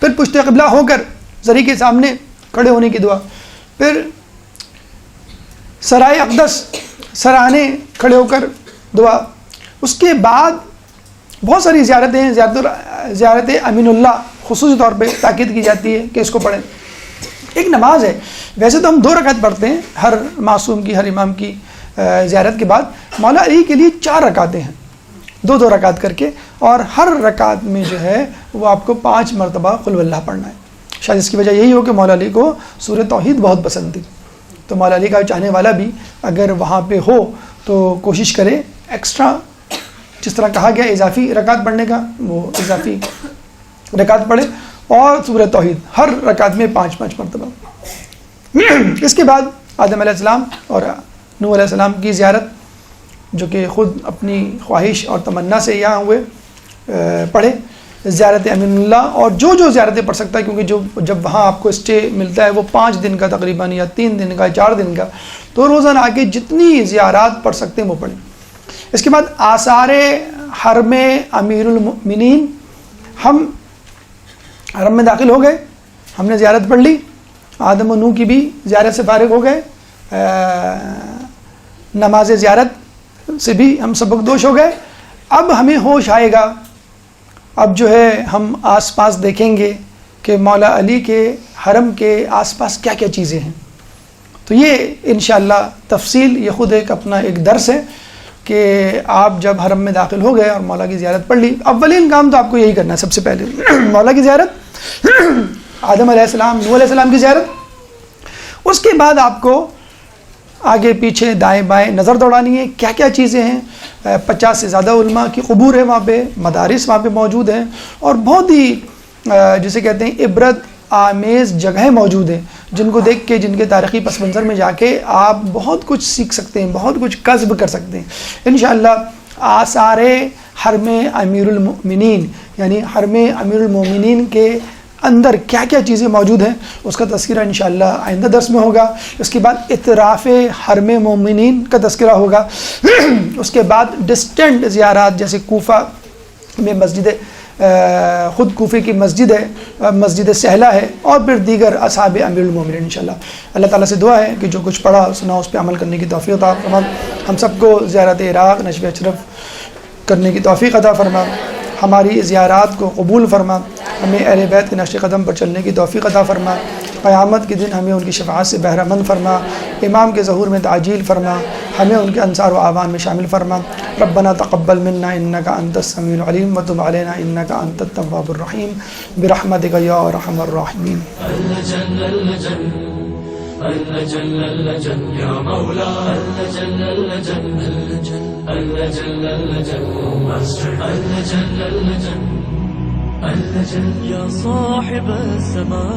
پھر پشت قبلہ ہو کر زری کے سامنے کھڑے ہونے کی دعا. پھر سرائے اقدس سراہنے کھڑے ہو کر دعا. اس کے بعد بہت ساری زیارتیں ہیں. زیارت امین اللہ خصوصی طور پہ تاکید کی جاتی ہے کہ اس کو پڑھیں. ایک نماز ہے، ویسے تو ہم 2 رکعت پڑھتے ہیں ہر معصوم کی، ہر امام کی زیارت کے بعد. مولا علی کے لیے 4 رکعتیں ہیں، 2 رکعت کر کے، اور ہر رکعت میں جو ہے وہ آپ کو 5 مرتبہ قل واللہ پڑھنا ہے. شاید اس کی وجہ یہی ہو کہ مولا علی کو سورہ توحید بہت پسند تھی. تو مولا علی کا چاہنے والا بھی اگر وہاں پہ ہو تو کوشش کرے ایکسٹرا، جس طرح کہا گیا اضافی رکعت پڑھنے کا، وہ اضافی رکعت پڑھے، اور سورہ توحید ہر رکعت میں 5 مرتبہ. اس کے بعد آدم علیہ السلام اور نوح علیہ السلام کی زیارت، جو کہ خود اپنی خواہش اور تمنا سے یہاں ہوئے، پڑھے. زیارت امین اللہ، اور جو زیارتیں پڑھ سکتا ہے، کیونکہ جب وہاں آپ کو اسٹے ملتا ہے وہ 5 دن کا تقریباً، یا 3 دن کا، 4 دن کا، تو روزانہ آ کے جتنی زیارات پڑھ سکتے ہیں وہ پڑھیں. اس کے بعد آثار حرم امیر المؤمنین. ہم حرم میں داخل ہو گئے، ہم نے زیارت پڑھ لی، آدم و نوح کی بھی زیارت سے فارغ ہو گئے، نماز زیارت سے بھی ہم سبق دوش ہو گئے. اب ہمیں ہوش آئے گا، اب جو ہے ہم آس پاس دیکھیں گے کہ مولا علی کے حرم کے آس پاس کیا کیا چیزیں ہیں. تو یہ انشاءاللہ تفصیل، یہ خود اپنا ایک درس ہے کہ آپ جب حرم میں داخل ہو گئے اور مولا کی زیارت پڑھ لی، اولین کام تو آپ کو یہی کرنا ہے. سب سے پہلے مولا کی زیارت، آدم علیہ السلام، نوح علیہ السلام کی زیارت. اس کے بعد آپ کو آگے پیچھے دائیں بائیں نظر دوڑانی ہے، کیا کیا چیزیں ہیں. 50 سے زیادہ علماء کی قبور ہے وہاں پہ، مدارس وہاں پہ موجود ہیں، اور بہت ہی جسے کہتے ہیں عبرت آمیز جگہیں موجود ہیں، جن کو دیکھ کے، جن کے تاریخی پس منظر میں جا کے آپ بہت کچھ سیکھ سکتے ہیں، بہت کچھ کسب کر سکتے ہیں انشاءاللہ. آثار حرم امیر المؤمنین، یعنی حرم امیر المؤمنین کے اندر کیا کیا چیزیں موجود ہیں، اس کا تذکرہ انشاءاللہ آئندہ درس میں ہوگا. اس کے بعد اطراف حرم مومنین کا تذکرہ ہوگا. اس کے بعد ڈسٹنٹ زیارات، جیسے کوفہ میں مسجد، خود کوفے کی مسجد ہے، مسجد سہلہ ہے، اور پھر دیگر اصحاب امیر المومنین انشاءاللہ. اللہ تعالیٰ سے دعا ہے کہ جو کچھ پڑھا سنا اس پہ عمل کرنے کی توفیق عطا فرما. ہم سب کو زیارت عراق نشو اشرف کرنے کی توفیق عطا فرما. ہماری زیارات کو قبول فرما. ہمیں اہل بیت کے نقش قدم پر چلنے کی توفیق عطا فرما. قیامت کے دن ہمیں ان کی شفاعت سے بہرہ مند فرما. امام کے ظہور میں تعجیل فرما. ہمیں ان کے انصار و اعوان میں شامل فرما. ربنا تقبل منا انک انت السمیع العلیم وتب علینا انک انت التواب الرحیم برحمتک یا ارحم الراحمین. يا مولا يا صاحب السماء